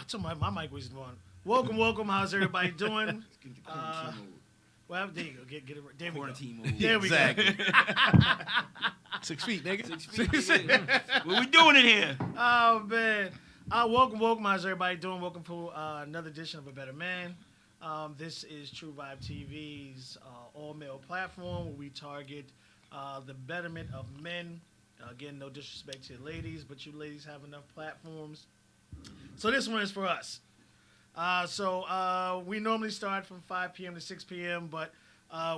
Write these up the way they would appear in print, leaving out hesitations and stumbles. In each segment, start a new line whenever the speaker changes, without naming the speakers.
told my mic was on. Welcome. How's everybody doing? Well, there you go. Get it. There we go.
Quarantine mode.
There we
Exactly.
go.
6 feet, nigga.
6 feet. What we doing in here?
Oh man. Welcome. How's everybody doing? Welcome to another edition of A Better Man. This is True Vibe TV's all-male platform where we target the betterment of men. Again, no disrespect to the ladies, but you ladies have enough platforms. So this one is for us. We normally start from 5 p.m. to 6 p.m., but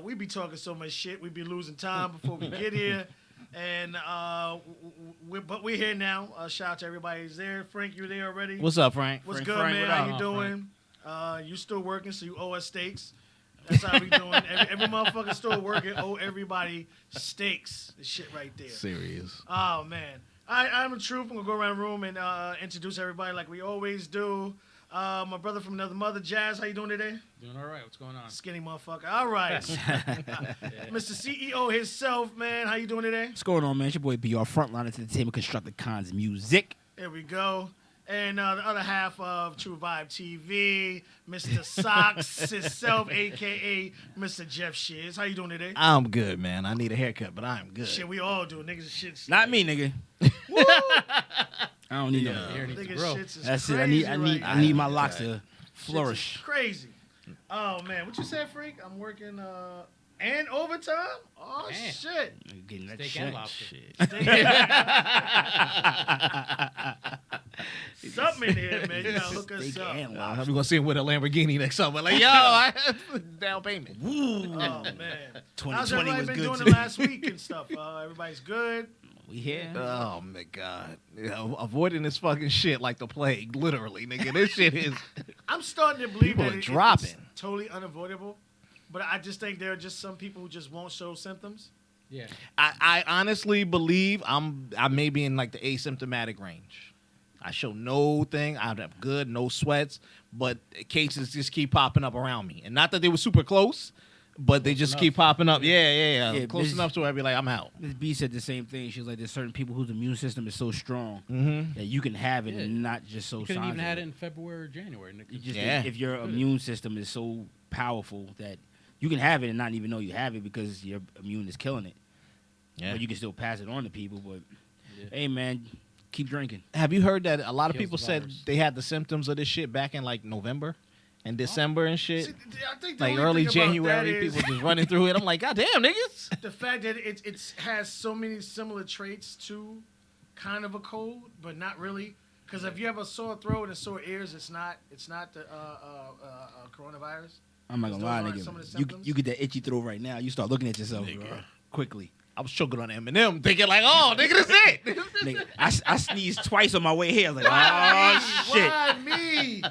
we be talking so much shit, we be losing time before we get here. And but we're here now. Shout out to everybody who's there. Frank, you there already?
What's up, Frank?
What's
Frank,
good,
Frank,
man?
what
How
up?
you doing? You still working, so you owe us steaks. That's how we doing. Every motherfucker still working, owe everybody steaks. The shit right there.
Serious.
Oh, man. I'm the truth. I'm going to go around the room and introduce everybody like we always do. My brother from another mother, Jazz. How you doing today?
Doing all right. What's going on?
Skinny motherfucker. All right. Mr. CEO himself, man. How you doing today?
What's going on, man? It's your boy BR, Frontline Entertainment, Constructed Cons Music.
There we go. And the other half of True Vibe TV, Mr. Socks himself, a.k.a. Mr. Jeff Shiz. How you doing today?
I'm good, man. I need a haircut, but I'm good.
Shit, we all do. Niggas' shit's...
Not me, nigga. I don't need no.
Hair needs to
Niggas'
grow.
shit's is
That's it.
crazy
I
right
need
now.
my locks to
Shit's is
flourish.
crazy. Oh, man. What you said, Frank? I'm working and overtime? Oh,
Man.
shit.
You getting that
Steak
shit?
and lobster.
Something in here, man. You gotta look us
Steak
up.
and
I'm
lobster.
gonna see him with a Lamborghini next summer. Like, yo, I have down payment.
Oh, man. How's
2020
everybody
was
been
good
doing
too.
the last week and stuff? Everybody's good?
We here?
Oh my god, avoiding this fucking shit like the plague, literally, nigga. This shit is.
I'm starting to believe
People
that
are
it's
dropping.
totally unavoidable. But I just think there are just some people who just won't show symptoms.
Yeah.
I honestly believe I may be in like the asymptomatic range. I show no thing. I have good, no sweats, but cases just keep popping up around me. And not that they were super close, but they just
enough.
keep popping up. Yeah.
Yeah,
Close
this-
enough to where I'd be like, I'm out.
Miss B said the same thing. She was like, there's certain people whose immune system is so strong
Mm-hmm.
that you can have it
Yeah.
and not just so
You couldn't even
signs of
had it in February or January. Nick.
You just
Yeah.
if your immune system is so powerful that you can have it and not even know you have it because your immune is killing it.
Yeah.
But you can still pass it on to people. But
Yeah.
hey, man, keep drinking.
Have you heard that a lot of
Kills
people
the
said
virus.
they had the symptoms of this shit back in like November and December and shit?
See, I think the
Like
only
early
thing about
January,
that is
people just running through it. I'm like, God damn, niggas.
the fact that it has so many similar traits to kind of a cold, but not really. Because if you have a sore throat and sore ears, it's not the coronavirus.
I'm not
Those
gonna lie,
aren't some of the
nigga.
symptoms?
You get that itchy throat right now. You start looking at yourself
Nigga.
bro, quickly.
I was choking on Eminem, thinking like, oh, nigga, that's it.
Nigga, I sneezed twice on my way here. I was like,
Why
oh
me?
shit.
Why me?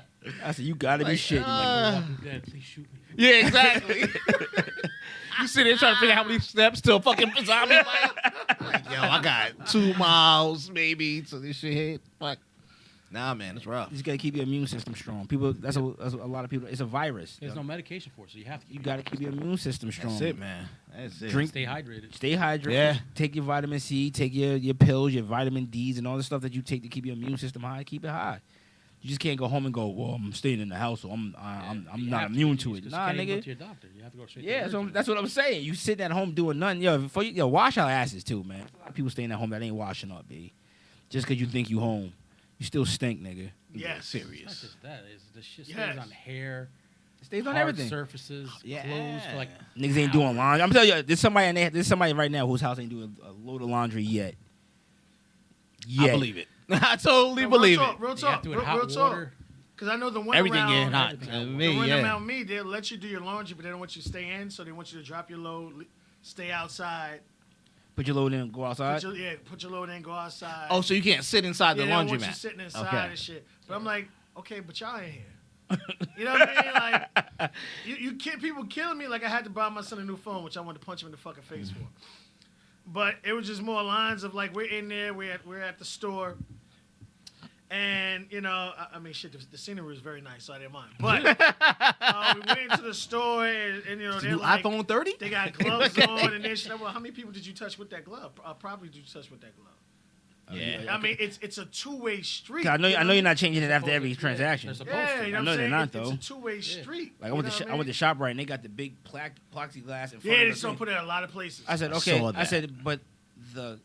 I said, you gotta be
Like,
shitting.
Walking Dead, please shoot me.
Yeah, exactly. You sit there trying to figure out how many steps to a fucking zombie fight. Like, yo, I got 2 miles maybe to this shit hit. Fuck. Nah, man, it's rough.
You just gotta keep your immune system strong. People, that's a lot of people. It's a virus.
There's no medication for it, so you have to.
You gotta keep your immune system strong.
That's it, man. That's it.
Drink-
stay hydrated.
Stay hydrated.
Yeah.
Take your vitamin C. Take your pills, your vitamin D's, and all the stuff that you take to keep your immune system high. Keep it high. You just can't go home and go, well, I'm staying in the house, so I'm
You
not
have
immune
You
to it.
just
Nah,
can't even go
nigga.
to your doctor. You have to go straight.
Yeah,
to
so
the
that's what I'm saying. You sitting at home doing nothing. Yo, wash our asses too, man. A lot of people staying at home that ain't washing up, B. Just because you think you home, you still stink, nigga.
Yes.
It's not
Serious.
just that. It's the shit stays
Yes.
on hair,
It stays on
hard
everything.
surfaces,
Yeah.
clothes. For like
Niggas ain't doing laundry. I'm telling you, there's somebody right now whose house ain't doing a load of laundry yet.
I believe it. I totally
No,
believe
real
it.
talk, Real
you have
talk.
to do
Real,
it hot
real talk.
water.
Because I know the one
Everything
around,
getting hot.
everything.
To
The
me,
one
yeah.
around me, they'll let you do your laundry, but they don't want you to stay in, so they want you to drop your load, stay outside.
Put your load in and go outside.
Put your load in, go outside.
Oh, so you can't sit inside
yeah,
the
they don't want you
laundromat.
sitting inside
Okay.
and shit. But I'm like, okay, but y'all ain't here. You know what I mean? Like, people killing me. Like I had to buy my son a new phone, which I wanted to punch him in the fucking face for. But it was just more lines of like, we're in there, we're at the store. And, you know, I mean, shit, the scenery was very nice, so I didn't mind. But we went into the store, and you know,
Did
they're
you
like,
iPhone 30?
they got gloves on, and then shit. Well, how many people did you touch with that glove? Probably did you touch with that glove?
Yeah.
I mean, it's a two-way street.
'Cause I know
you
you're not changing it after
Supposed
every
to, yeah.
transaction.
They're supposed
Yeah,
to.
you know
I
what
know
I'm
they're
saying?
not,
It's
though.
a two-way street.
Like I went
you
to
know what
I went to ShopRite and they got the big plexiglass in front
Yeah,
of
they
the
still
thing.
put it in a lot of places.
I said,
I
okay.
saw
I
that.
said, but the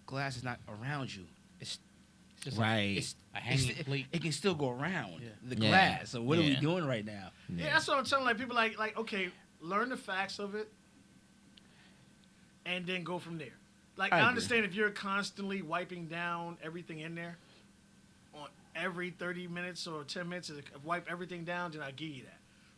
glass is not around you. It's
It's just
Right.
it's
a hanging
it's-
plate.
It can still go around
Yeah.
the
Yeah.
glass. So what are we
Yeah.
doing right now?
Yeah, that's what I'm telling like people like okay, learn the facts of it, and then go from there. Like
I
I
agree.
understand if you're constantly wiping down everything in there, on every 30 minutes or 10 minutes, to wipe everything down, then I give you that.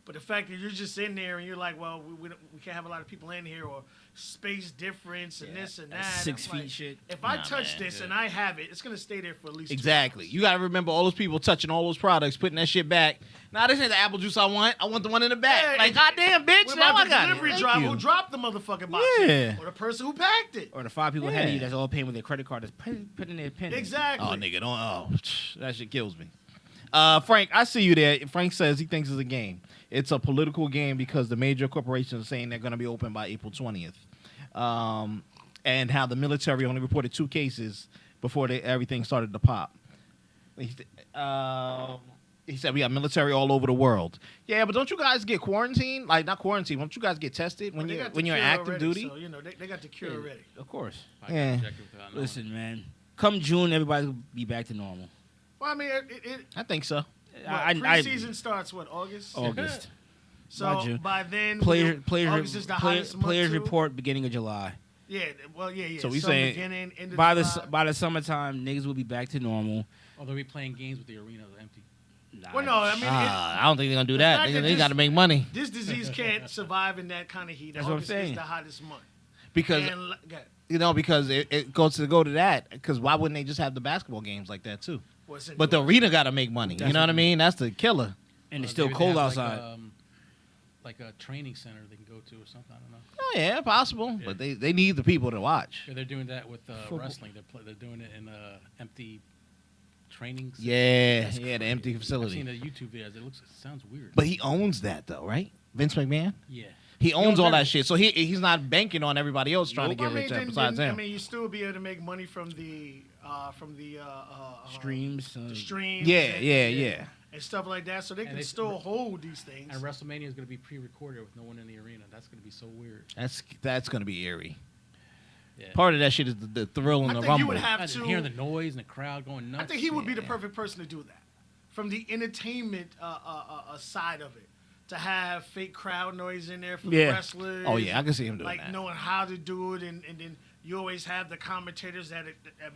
But the fact that you're just in there and you're like, well, we can't have a lot of people in here, or space difference and
Yeah,
this and
that
that.
6
I'm
feet
like,
shit.
If I
Nah,
touch
man,
this
yeah.
and I have it, it's gonna stay there for at least 2
Exactly.
hours.
You got to remember all those people touching all those products, putting that shit back. Nah, this ain't the apple juice I want. I want the one in the back.
Yeah,
like,
and-
goddamn, bitch.
What
Now
about
I
the
got it.
delivery
Thank
driver
you.
who dropped the motherfucking box?
Yeah.
Or the person who packed it?
Or the 5 people ahead of you
Yeah.
that's all paying with their credit card that's putting their pin. in.
Exactly.
Oh, nigga, don't. Oh, that shit kills me. Frank, I see you there. Frank says he thinks it's a game. It's a political game because the major corporations are saying they're going to be open by April 20th. And how the military only reported 2 cases before everything started to pop. He said we got military all over the world. Yeah, but don't you guys get quarantined? Like, not quarantined. Don't you guys get tested
Well,
when
they
you're
got the
when you're
cure
active
already,
duty?
So, you know, they got the cure
Yeah,
already.
Of course.
I got
Yeah.
injected without knowing.
Listen, man. Come June, everybody will be back to normal.
Well, I mean,
I think so.
preseason starts what, August?
August.
So
June.
by then,
Players
August is the hottest month
players
too.
report beginning of July.
Yeah, well, yeah.
So we
Some
saying
beginning, end of
By the
July.
by the summertime, niggas will be back to normal.
Oh, they'll be playing games with the arena empty.
Nah,
Well, no, I mean,
I don't think they're gonna do
the
that.
fact that
They
this-
got to make money
this disease can't survive in that kind of heat.
That's what I'm
August
saying.
is the hottest month.
because
And,
because it goes to that. Because why wouldn't they just have the basketball games like that too?
what's in
But the
July.
arena got to make money.
That's
You know what I
what-
mean? That's the killer.
and it's
Or
still
maybe they
cold
have,
outside.
Like a training center they can go to or something. I don't know.
Oh yeah, possible.
Yeah.
But they need the people to watch.
Yeah, they're doing that with wrestling. They're doing it in empty training. center.
Yeah,
That's
yeah, the empty
I've
facility.
seen the YouTube videos. It sounds weird.
But he owns that though, right? Vince McMahon.
yeah,
He owns
owns
all that
everything.
shit. So he's not banking on everybody else trying to
Well,
get rich
then-
besides
then,
him.
I mean, you still be able to make money from the
Streams.
the streams.
Yeah,
and-
yeah.
and stuff like that. So they
And
can
they-
still hold these things.
and WrestleMania is going to be pre-recorded with no one in the arena. That's going to be so weird.
That's gonna be eerie.
Yeah.
Part of that shit is the thrill and
I
the
think
rumble.
you would have
Imagine
to.
hearing the noise and the crowd going nuts.
I think he would be the
Yeah.
perfect person to do that, from the entertainment side of it, to have fake crowd noise in there for the
Yeah.
wrestlers.
Oh yeah, I can see him doing
like
that.
knowing how to do it, and then you always have the commentators that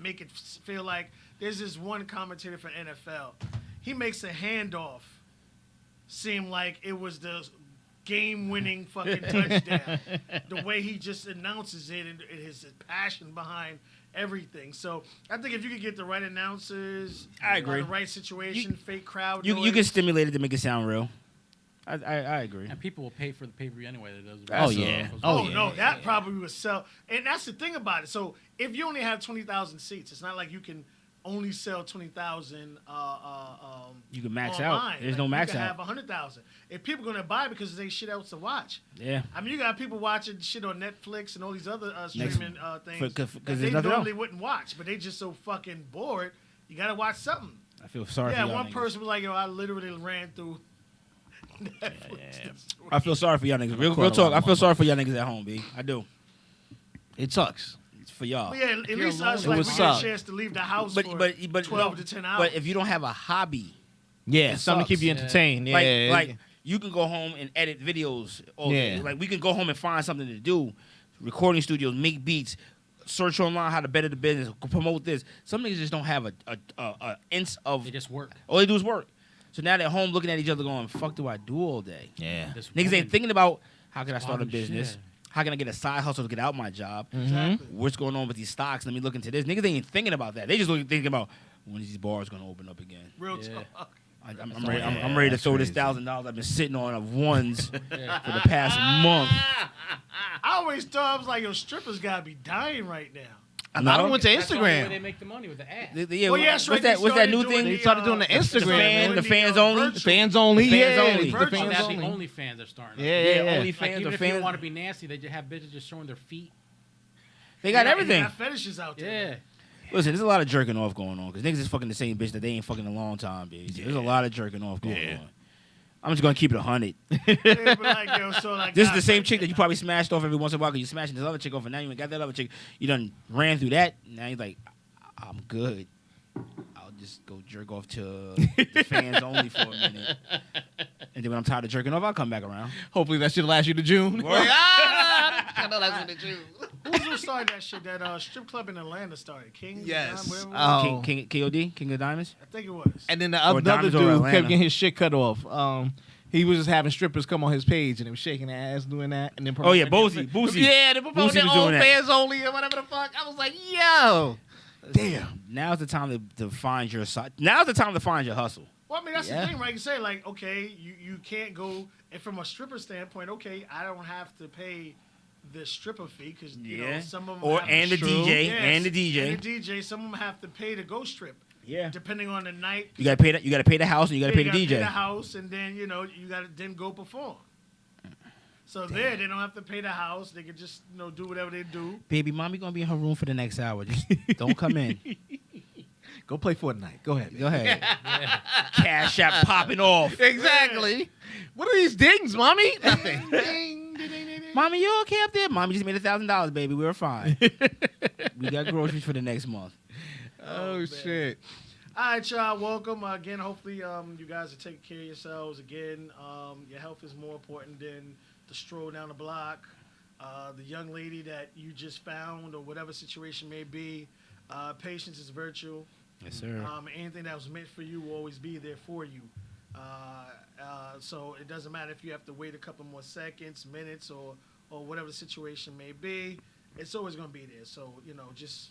make it feel like there's this one commentator for NFL. He makes a handoff seem like it was the game-winning fucking touchdown. The way he just announces it and his passion behind everything. So I think if you could get the right announcers,
I agree.
the right situation, fake crowd
You
noise.
can stimulate it to make it sound real. I agree.
And people will pay for the pay-per-view anyway. That does
Oh, yeah.
Oh,
yeah.
no, that probably would sell. And that's the thing about it. So if you only have 20,000 seats, it's not like you can only sell 20,000.
You can max
online.
out. There's
Like,
no max
you can
out.
have 100,000. If people are gonna buy because there's shit else to watch.
Yeah.
I mean, you got people watching shit on Netflix and all these other streaming things
Cause
that
there's
they
nothing
normally
else.
wouldn't watch, but they just so fucking bored. You gotta watch something.
I feel sorry
Yeah,
for y'all
one
niggas.
person was like, "Yo, I literally ran through Netflix." this week."
I feel sorry for y'all niggas. Real
Quite a
talk.
lot
I
of
feel sorry for y'all niggas at home, B. I do.
It sucks.
It's for y'all.
But yeah, at
you're
least
alone,
us
it
like
would
we get
suck.
a chance to leave the house
But
for
but
12 to 10 hours.
But if you don't have a hobby,
Yeah,
It
something to keep you
sucks.
entertained. Yeah,
like you can go home and edit videos. All day.
Yeah.
Like we can go home and find something to do. Recording studios, make beats, search online how to better the business, promote this. Some niggas just don't have a inch of.
They just work.
All they do is work. So now they're home looking at each other, going, "Fuck, do I do all day?"
yeah.
This
Niggas
woman-
ain't thinking about how can I start a
Oh,
business.
shit.
How can I get a side hustle to get out my job?
exactly.
What's going on with these stocks? Let me look into this. Niggas ain't thinking about that. They just thinking about when these bars gonna open up again.
Real
Yeah.
talk.
I'm ready to
that's
throw this
crazy.
$1,000 I've been sitting on of ones for
Yeah.
the past month.
I always thought I was like, yo, strippers gotta be dying right now.
A lot of them went to
That's the only way they
Instagram.
make the money with the ad.
Yeah,
Well, yeah, that's right.
what's that new
started
thing?
doing
They started doing the Instagram.
the fans only?
The fans only.
The fans
yeah,
only.
The
Virtual.
fans
That's
only.
the only fans are starting.
Yeah, yeah, yeah.
only
Like,
fans
even
or
if you
fans.
want to be nasty, they just have bitches just showing their feet.
They got
Yeah,
everything.
You got fetishes out there.
Yeah.
Listen, there's a lot of jerking off going on because niggas is fucking the same bitch that they ain't fucking in a long time, bitch. There's a lot of jerking off going on. I'm just gonna keep it 100.
Yeah, but like, yo, so like,
This is the
guys,
same
like,
chick that you probably smashed off every once in a while because you smashing this other chick off, and now you ain't got that other chick. You done ran through that. Now you're like, I'm good. I'll just go jerk off to the fans only for a minute. And then when I'm tired of jerking off, I'll come back around.
Hopefully that should last you to June.
Word.
I know that's in June.
who started that shit? That strip club in Atlanta started. King.
Yes.
Whatever it was?
Oh.
King KOD, King of Diamonds.
I think it was.
And then the
Or
other
Diamonds or
dude
Atlanta.
kept getting his shit cut off. He was just having strippers come on his page and he was shaking their ass doing that. And then
Oh, yeah,
promoting-
Boosie.
Yeah, they promoting
Boosie
their
was doing
own
that.
fans only or whatever the fuck. I was like, yo. Damn.
Now's the time to find your side. Now's the time to find your hustle.
Well, I mean, that's
Yeah.
the thing, right? You say, like, okay, you can't go, and from a stripper standpoint, okay, I don't have to pay the stripper fee because, you know, some of them
Or
have
and the
to,
DJ
Yes,
and the DJ.
And the DJ, some of them have to pay to go strip.
Yeah.
Depending on the night.
You gotta pay that. You gotta pay the house and you gotta pay the
Pay
DJ.
the house, and then, you know, you got to then go perform. So there, they don't have to pay the house. They can just, you know, do whatever they do.
Baby, mommy gonna be in her room for the next hour. Just don't come in.
Go play Fortnite. Go ahead.
Go ahead. Cash app popping off.
Exactly. What are these dings, mommy? Nothing.
Ding, ding, ding, ding, ding.
Mommy, you okay up there? Mommy just made $1,000, baby. We were fine. We got groceries for the next month.
Oh, shit.
All right, y'all. Welcome again. Hopefully, you guys are taking care of yourselves again. Your health is more important than the stroll down the block. The young lady that you just found, or whatever situation may be. Patience is virtue.
Yes, sir.
Anything that was meant for you will always be there for you. So it doesn't matter if you have to wait a couple more seconds, minutes, or whatever the situation may be. It's always going to be there. So, you know, just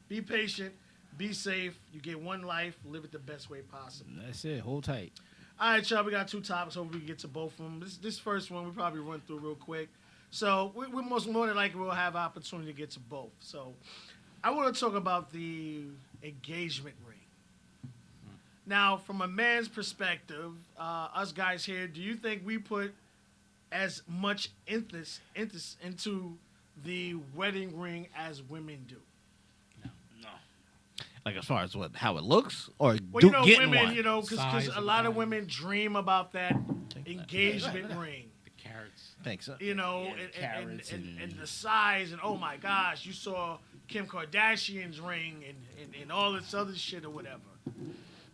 be patient, be safe. You get one life, live it the best way possible.
That's it. Hold tight.
All right, y'all, we got 2 topics. Hopefully we can get to both of them. This first one we probably run through real quick. So we most more than likely will have opportunity to get to both. So I want to talk about the engagement ring. Now, from a man's perspective, us guys here, do you think we put as much emphasis into the wedding ring as women do?
No.
Like as far as how it looks, or
Well, you know,
getting
women,
one.
you know, because
Size
a
of
lot
the
of
ring.
women dream about that engagement ring.
The carrots.
Thanks.
You know,
Yeah, the carrots
and the size, and oh my gosh, you saw Kim Kardashian's ring and all this other shit or whatever.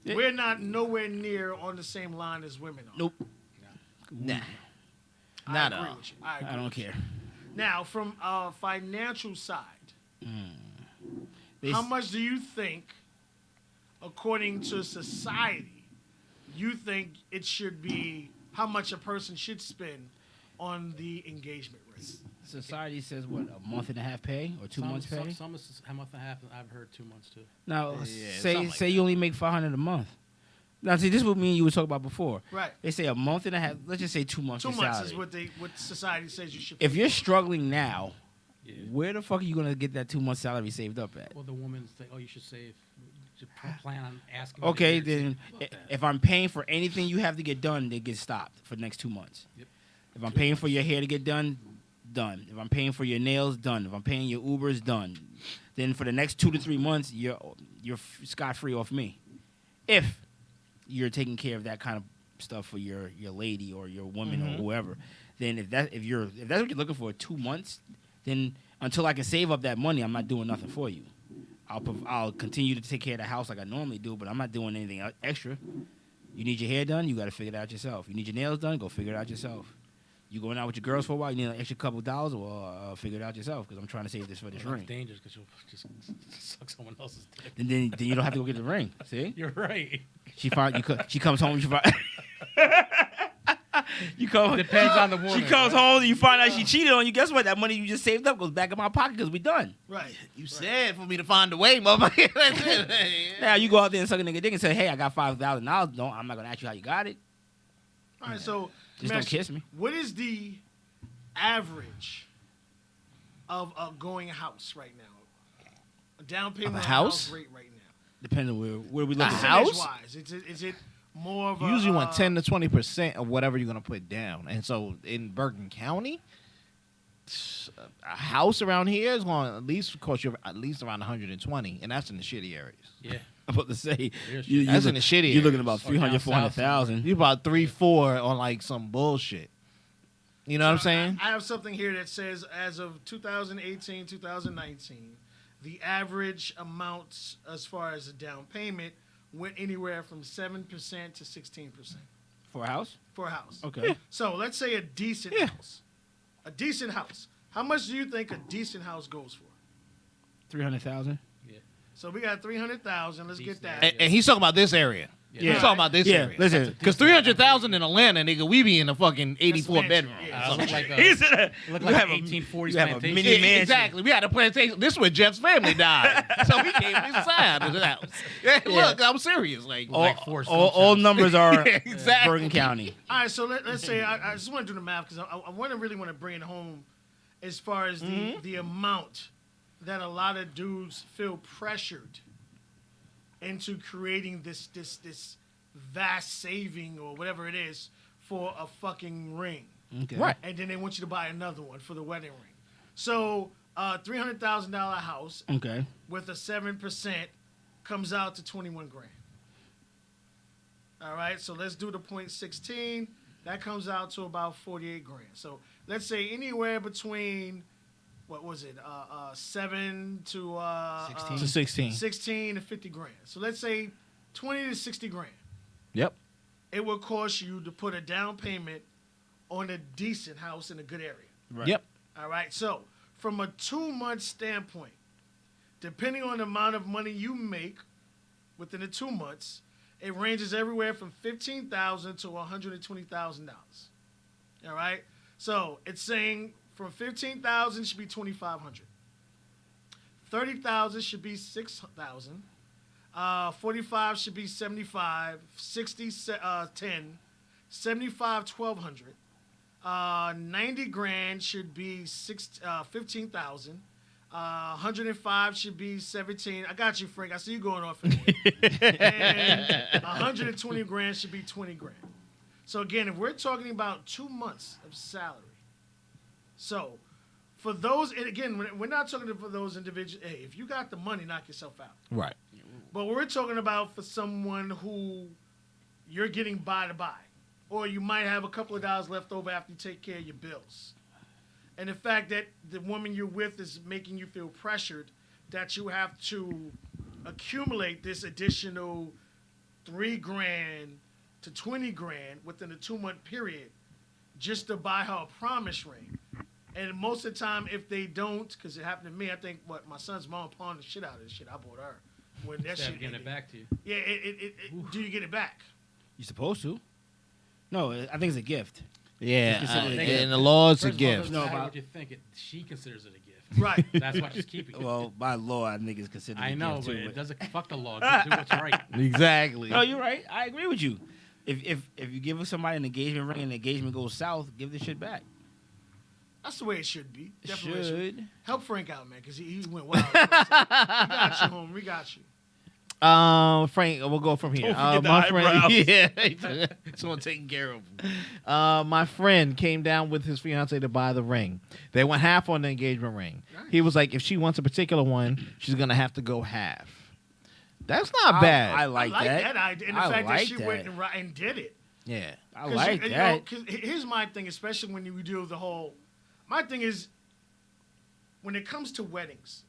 Yeah.
We're not nowhere near on the same line as women are.
Nope.
Nah.
I
Not
agree
all.
with you. I agree
I don't
with you.
care.
Now, from a financial side,
They
how
s-
much do you think, according to society, you think it should be, how much a person should spend on the engagement ring?
Society says what, a month and a half pay or 2 months pay?
Some is a month and a half. And I've heard 2 months too.
Now,
Yeah,
say
something like
say you only make $500 a month. Now, see, this is what me and you were talking about before.
Right.
They say a month and a half. Let's just say 2 months.
2
of
months
salary.
is what society says you should.
If you're struggling now,
Yeah.
where the fuck are you gonna get that 2 months salary saved up at?
Well, the woman's think, oh, you should save. You plan on asking.
Okay,
me to
then
save about that.
if I'm paying for anything you have to get done, they get stopped for the next 2 months.
Yep.
If I'm paying for your hair to get done. If I'm paying for your nails, done. If I'm paying your Ubers, done. Then for the next 2 to 3 months, you're scot free off me. If you're taking care of that kind of stuff for your lady or your woman or whoever, then if that's what you're looking for, 2 months, then until I can save up that money, I'm not doing nothing for you. I'll continue to take care of the house like I normally do, but I'm not doing anything extra. You need your hair done, you got to figure it out yourself. You need your nails done, go figure it out yourself. You going out with your girls for a while, you need an extra couple dollars, well, figure it out yourself because I'm trying to save this for this
Well,
ring.
it's dangerous because you'll just suck someone else's dick.
And then you don't have to go get the ring. See?
You're right.
She comes home. You come.
Depends on the woman.
She comes
right?
home and you find out she cheated on you. Guess what? That money you just saved up goes back in my pocket because we done.
Right.
You said for me to find a way, motherfucker. That's it.
Now you go out there and suck a nigga dick and say, "Hey, I got $5,000." No, I'm not gonna ask you how you got it.
All right. So
Just
let
don't
ask you,
kiss me.
What is the average of a going house right now? A down payment
Of a
on
house?
rate right now.
Depends on where we looking.
A house?
Percentage-wise, is it more of
You
a
usually want 10 to 20% of whatever you're gonna put down, and so in Bergen County, a house around here is going to at least cost you at least around 120, and that's in the shitty areas.
Yeah.
I'm about to say,
Yes,
That's in the shitty
You're looking
areas.
about
Or down
300,
south
400,000.
You about 3-4 on like some bullshit. You know what I'm saying?
I have something here that says as of 2018, 2019, the average amount as far as a down payment went anywhere from 7% to 16%
For a house?
for a house.
Okay.
So let's say a decent house. A decent house. How much do you think a decent house goes for?
300,000.
So we got 300,000. Let's get
Decent
that.
And he's talking about this area.
Yeah.
He's talking about this
Yeah,
area.
listen.
Because 300,000 in Atlanta, nigga, we be in a fucking 84
mansion,
bedroom.
yeah.
Look like
He's in a,
look
you
like
have
an
a-
1840s
you have a
plantation.
mini
Yeah,
mansion.
exactly. We had a plantation. This is where Jeff's family died. So we came inside of the house. Yeah, look, I'm serious. Like,
all,
Like Forrest
all,
Gump's
all
house.
numbers are
Yeah, exactly.
Bergen County.
All right, so let's say I just want to do the math because I really want to bring it home as far as the amount that a lot of dudes feel pressured into creating this vast saving or whatever it is for a fucking ring.
Okay.
Right.
And then they want you to buy another one for the wedding ring. So $300,000 house
Okay.
with a 7% comes out to 21 grand. All right, so let's do the 0.16. That comes out to about 48 grand. So let's say anywhere between, what was it, 7 to
16.
to 16.
16 to 50 grand. So let's say 20 to 60 grand.
Yep.
It would cost you to put a down payment on a decent house in a good area.
Right.
Yep.
All right, so from a 2-month standpoint, depending on the amount of money you make within the 2 months, it ranges everywhere from $15,000 to $120,000. All right, so it's saying from $15,000 should be $2,500, $30,000 should be $6,000, 45 should be 75, 60 10, 75 $1,200. 90 grand should be 15,000. 105 should be 17. I got you, Frank. I see you going off. And 120 grand should be 20 grand. So again, if we're talking about 2 months of salary, so for those, and again, we're not talking for those individuals. Hey, if you got the money, knock yourself out.
Right.
But we're talking about for someone who you're getting by to buy, or you might have a couple of dollars left over after you take care of your bills. And the fact that the woman you're with is making you feel pressured that you have to accumulate this additional 3 grand to 20 grand within a 2-month period just to buy her a promise ring. And most of the time, if they don't, because it happened to me, I think my son's mom pawned the shit out of this shit. I bought her. When that
Instead
shit
of getting
ended.
it back to you.
Yeah, do you get it back?
You're supposed to. No, I think it's a gift.
Yeah.
It's considered a gift.
And the law is a
First of all, it
gift.
doesn't
No,
matter
about-
what you think. She considers it a gift.
Right.
That's why she's keeping it.
Well, by law, I think it's considered.
I
a
know,
gift
but
too,
it doesn't fuck the law. Do what's right.
Exactly.
No, you're right. I agree with you. If you give somebody an engagement ring and the engagement goes south, give the shit back.
That's the way it should be.
It
Definitely
should.
Help Frank out, man, because he went wild. We got you, home. We got you.
Frank, we'll go from here.
Don't forget the
my friend,
eyebrows.
yeah, someone taking care of him. My friend came down with his fiance to buy the ring. They went half on the engagement ring.
Nice.
He was like, if she wants a particular one, she's gonna have to go half. That's not bad.
I
I
like
like
that.
idea. And the
I
fact that
like
she
that.
went and did it.
yeah.
I like that.
Because here's my thing, especially when you deal with the whole. My thing is, when it comes to weddings,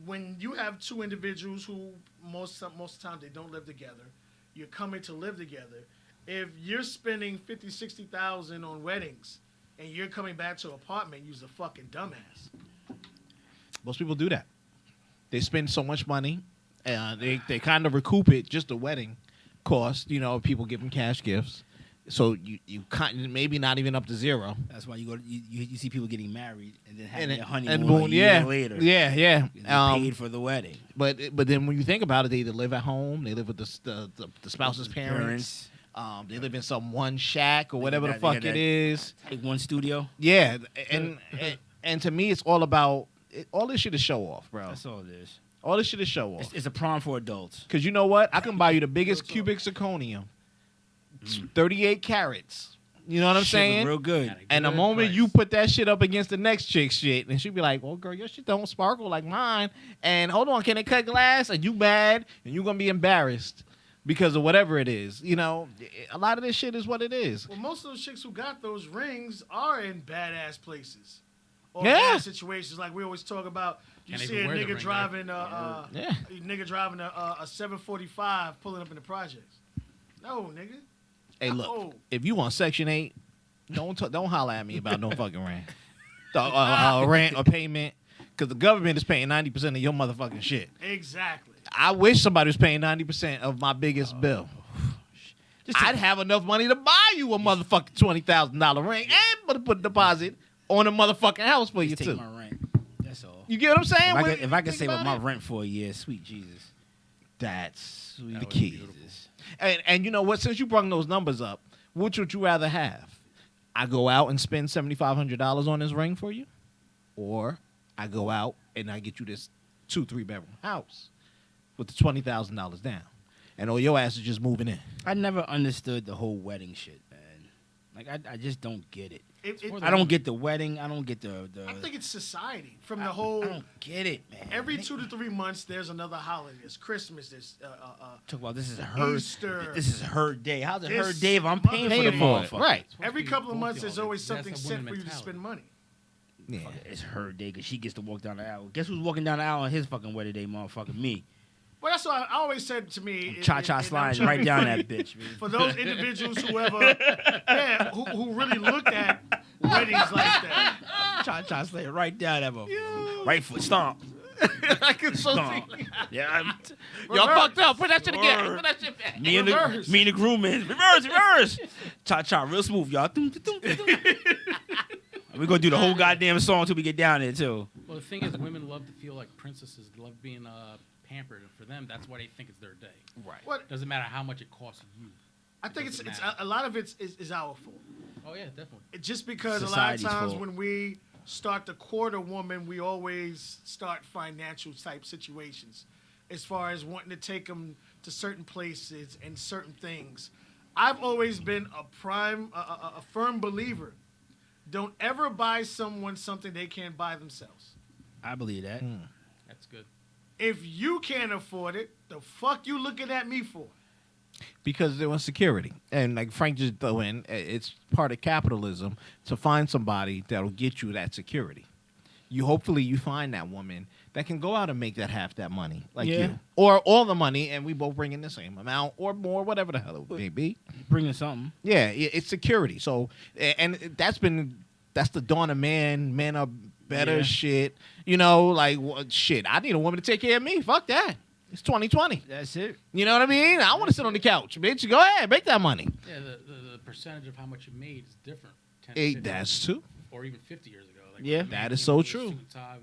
when you have two individuals who most of the time they don't live together, you're coming to live together. If you're spending 50, 60,000 on weddings, and you're coming back to an apartment, you're a fucking dumbass.
Most people do that. They spend so much money, they kind of recoup it, just the wedding cost. You know, people give them cash gifts, so you kind maybe not even up to zero.
That's why you see people getting married and then having
And
their honeymoon
and boom,
a year later.
Yeah, yeah.
And they paid for the wedding.
But then when you think about it, they either live at home, they live with the spouse's parents. They live in some one shack or whatever the
got-
fuck
they got
it
that-
is.
Take one studio.
Yeah, and to me, it's all about all this shit is show off, bro.
That's all it is.
All this shit is show off.
It's a prom for adults.
Because you know what? I can buy you the biggest cubic zirconium, 38 carats, You know what I'm
Shit look
saying?
real good.
Got a
And the
good
moment
price.
you put that shit up against the next chick's shit, and she'd be like, "Well, girl, your shit don't sparkle like mine." And hold on, can it cut glass? And you mad, and you gonna be embarrassed because of whatever it is. You know, a lot of this shit is what it is.
Well, most of those chicks who got those rings are in badass places. Or
Yeah.
bad situations. Like we always talk about, you
Can't
see
even
a
wear the
nigga
ring,
driving
Yeah.
a nigga driving a 745 pulling up in the projects. No, nigga.
Hey, look,
No.
if you on Section 8, don't holler at me about no fucking rent, rent or payment, because the government is paying 90% of your motherfucking shit.
Exactly.
I wish somebody was paying 90% of my biggest bill. I'd have enough money to buy you a motherfucking $20,000 ring and put a deposit on a motherfucking house for you
Just take
too.
my rent. That's all.
You get what I'm saying?
If I could
Think
save up
about
my
it.
rent for a year, sweet Jesus.
That's
Sweet
the
would be
key.
beautiful.
And you know what? Since you brought those numbers up, which would you rather have? I go out and spend $7,500 on this ring for you, or I go out and I get you this 2-3 bedroom house with the $20,000 down, and all your ass is just moving in.
I never understood the whole wedding shit, man. Like I just don't get it.
more
I
than-
don't get the wedding. I don't get the.
I think it's society. From
I
the whole,
don't get it, man.
every 2 to 3 months, there's another holiday. There's Christmas. There's
Talk about this is her.
Easter.
This is her day. How's it her
This
day if I'm paying for the
motherfucker.
Paying for it,
motherfucker?
right?
It's supposed
every
to be
couple of
both
months,
y'all.
there's always
That's
something
a
set
woman
for you to
mentality.
spend money.
Yeah.
It's her day because she gets to walk down the aisle. Guess who's walking down the aisle on his fucking wedding day, motherfucker? Me.
Well, that's what I always said to me.
Cha-cha
and I'm
sliding
trying to
right
be
down
funny.
that bitch, man.
For those individuals who really looked at weddings like that.
Cha-cha sliding right down that motherfucker. Right foot stomp.
I can so
Stomp.
see.
Yeah.
Y'all
Reverse.
fucked up. Put that shit again.
Word.
Put that shit back.
Me and
Reverse.
the groom is reverse. Cha-cha, real smooth, y'all. Doom, doom, doom, doom. We're gonna do the whole goddamn song until we get down there too.
Well, the thing is, women love to feel like princesses. Love being pampered, and for them, that's why they think it's their day.
Right.
What
Doesn't matter how much it costs you.
I think it's
Doesn't matter.
a lot of it is our fault.
Oh yeah, definitely.
Just because
Society's
a lot of times
fault.
when we start to court a woman, we always start financial type situations, as far as wanting to take them to certain places and certain things. I've always been a firm believer. Don't ever buy someone something they can't buy themselves.
I believe that.
That's good.
If you can't afford it, the fuck you looking at me for?
Because there was security. And like Frank just threw in, it's part of capitalism to find somebody that'll get you that security. Hopefully you find that woman that can go out and make that half that money, like
Yeah.
you, or all the money, and we both bring in the same amount or more, whatever the hell it may be.
Bringing something.
Yeah, it's security. So, and that's the dawn of men are better
Yeah.
shit. You know, like shit. I need a woman to take care of me. Fuck that. It's 2020.
That's it.
You know what I mean? I want to sit on the couch, bitch. Go ahead, make that money.
Yeah, the percentage of how much you made is different. 10,
Hey,
50,
that's true.
or even 50 years ago. Like,
Yeah.
the man
That is
came
so
with a
true.
suit and tie,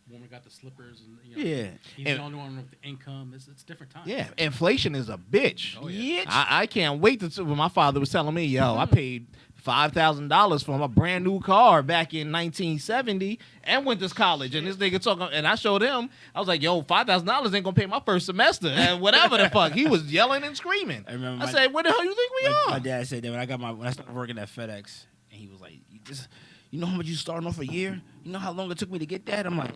the woman got the slippers, and you know,
Yeah.
he's
And-
the only one with the income. It's different times.
Yeah, inflation is a bitch.
Oh, yeah.
I can't wait to. When my father was telling me, yo, I paid $5,000 for my brand new car back in 1970 and went to college. And this nigga talking, and I showed him, I was like, yo, $5,000 ain't gonna pay my first semester. And whatever the fuck. He was yelling and screaming.
I remember
I
my-
said, where the hell you think we
My
are?
dad said that when I started working at FedEx, and he was like, "You know how much you starting off a year? You know how long it took me to get that?" I'm like,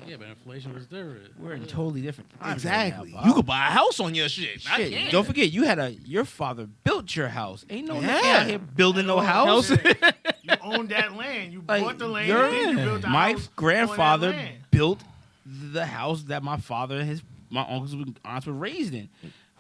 Yeah, but inflation was different.
"We're in totally different times
Exactly.
right now,
You
Bob."
could buy a house on your shit. I
Shit,
can't.
don't forget, your father built your house. Ain't no
Yeah.
nigga out here building no house.
Yeah. You owned that land. You
Like,
bought the land.
your-
And then you built the
my
house
grandfather
on that land.
built the house that my father and my uncles and aunts were raised in.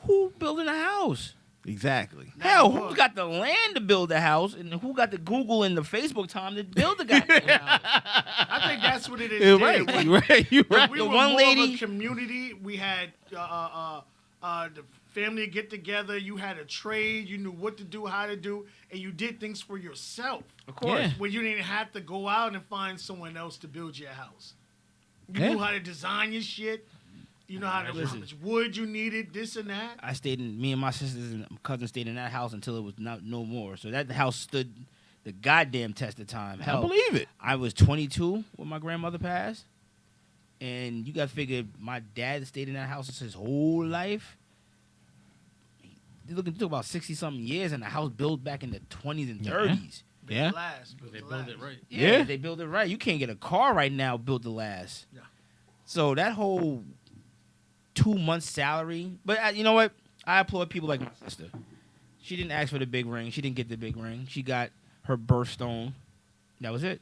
Who building a house?
Exactly.
Hell,
more.
who got the land to build the house, and who got the Google and the Facebook time to build the goddamn house?
I think that's what it is.
You're
there.
right.
When-
You're right. You're
when
right.
we
The
were
one
more
lady-
of a community. We had the family get together. You had a trade. You knew what to do, how to do, and you did things for yourself.
Of course.
Yeah.
Where you didn't have to go out and find someone else to build your house. You
Yeah.
knew how to design your shit. You know how to how
Listen.
much wood you needed, this and that.
Me and my sisters and cousin stayed in that house until it was no more. So that house stood the goddamn test of time.
I
Hell,
believe it.
I was 22 when my grandmother passed, and you got to figure my dad stayed in that house his whole life. you're looking to about 60-something years in a house built back in the 20s and
Yeah.
30s.
Yeah.
Last,
But they
the
build
last.
it right.
Yeah.
They build it right. You can't get a car right now built to last.
Yeah.
So that whole 2 months salary, but you know what? I applaud people like my sister. She didn't ask for the big ring. She didn't get the big ring. She got her birthstone. That was it.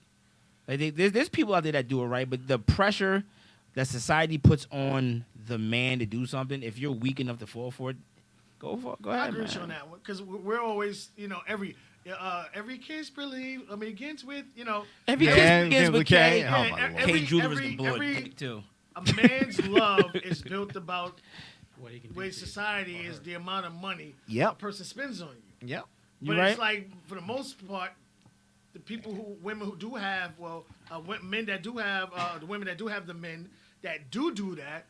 Like there's people out there that do it right, but the pressure that society puts on the man to do something, if you're weak enough to fall for it, go ahead.
I agree with you
man.
on that one because we're always, every case begins with,
Every
Yeah,
kiss begins with K.
K. Oh, my Lord.
K. Jr. was the blood
every-
dick, too.
a man's love is built about
What he can do
way
for you.
society
Or
is
her.
the amount of money a
Yep.
person spends on you.
Yep.
You
But
right?
it's like, for the most part, the women who do have, men that do have, the women that do have the men that do that,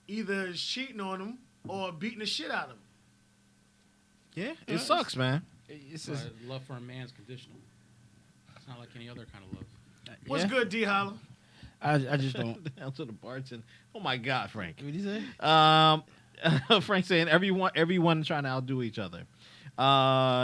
either is cheating on them or beating the shit out of them.
Yeah. It sucks, man.
It's
But
just,
love for a man's conditional. It's not like any other kind of love.
What's
yeah.
good, D Holla?
I just don't.
Down to the bartender. Oh my God, Frank.
What did you say?
Frank saying everyone trying to outdo each other.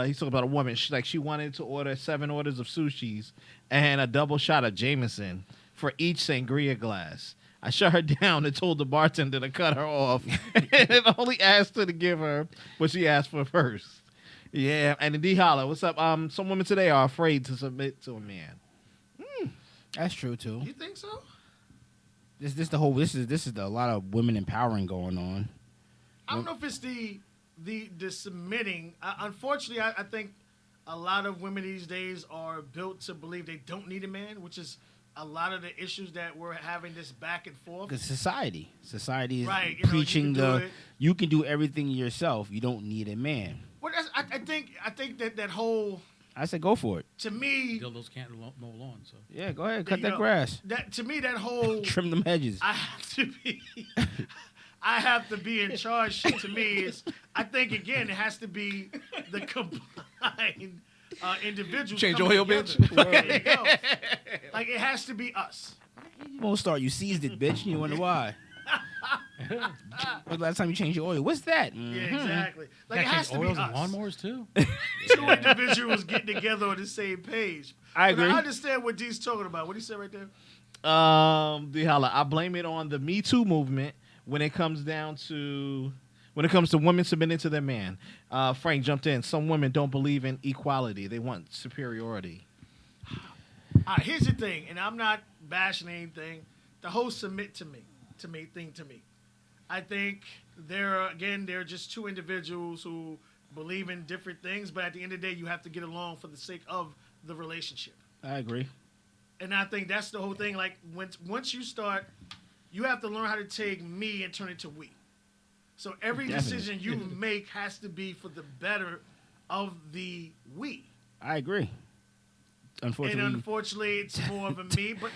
He's talking about a woman. She wanted to order 7 orders of sushis and a double shot of Jameson for each sangria glass. I shut her down and told the bartender to cut her off, and only asked her to give her what she asked for first. Yeah, and D Holla, what's up? Some women today are afraid to submit to a man.
That's true too.
You think so?
This is a lot of women empowering going on.
I don't know if it's the submitting. Unfortunately, I think a lot of women these days are built to believe they don't need a man, which is a lot of the issues that we're having this back and forth.
Because society is
Right,
preaching
you
you can do everything yourself. You don't need a man.
Well, I think that whole,
I said go for it.
to me,
Dildos can't mow lawn, so.
Yeah, go ahead, cut
you
that
know,
grass,
that whole
trim them hedges.
I have to be in charge. Shit to me is, I think again it has to be the combined individuals.
Change
coming
oil,
together.
bitch.
There you go. Like it has to be us.
You won't start. You seized it, bitch. You wonder why? When's the last time you changed your oil? What's that?
Yeah,
Mhm.
exactly. Like it
Gotta
has
change
to be
oils and
us.
lawnmowers too.
Two individuals getting together on the same page.
I
But
agree.
I understand what D's talking about. What he said right there.
D Holla, I blame it on the Me Too movement when it comes to women submitting to their man. Frank jumped in. Some women don't believe in equality; they want superiority.
All right, here's the thing, and I'm not bashing anything. The whole submit to me thing. I think they're just two individuals who believe in different things, but at the end of the day, you have to get along for the sake of the relationship.
I agree.
And I think that's the whole thing. Like once you start, you have to learn how to take me and turn it to we. So every
Definitely.
decision you make has to be for the better of the we.
I agree.
And
Unfortunately,
unfortunately, it's more of a me, but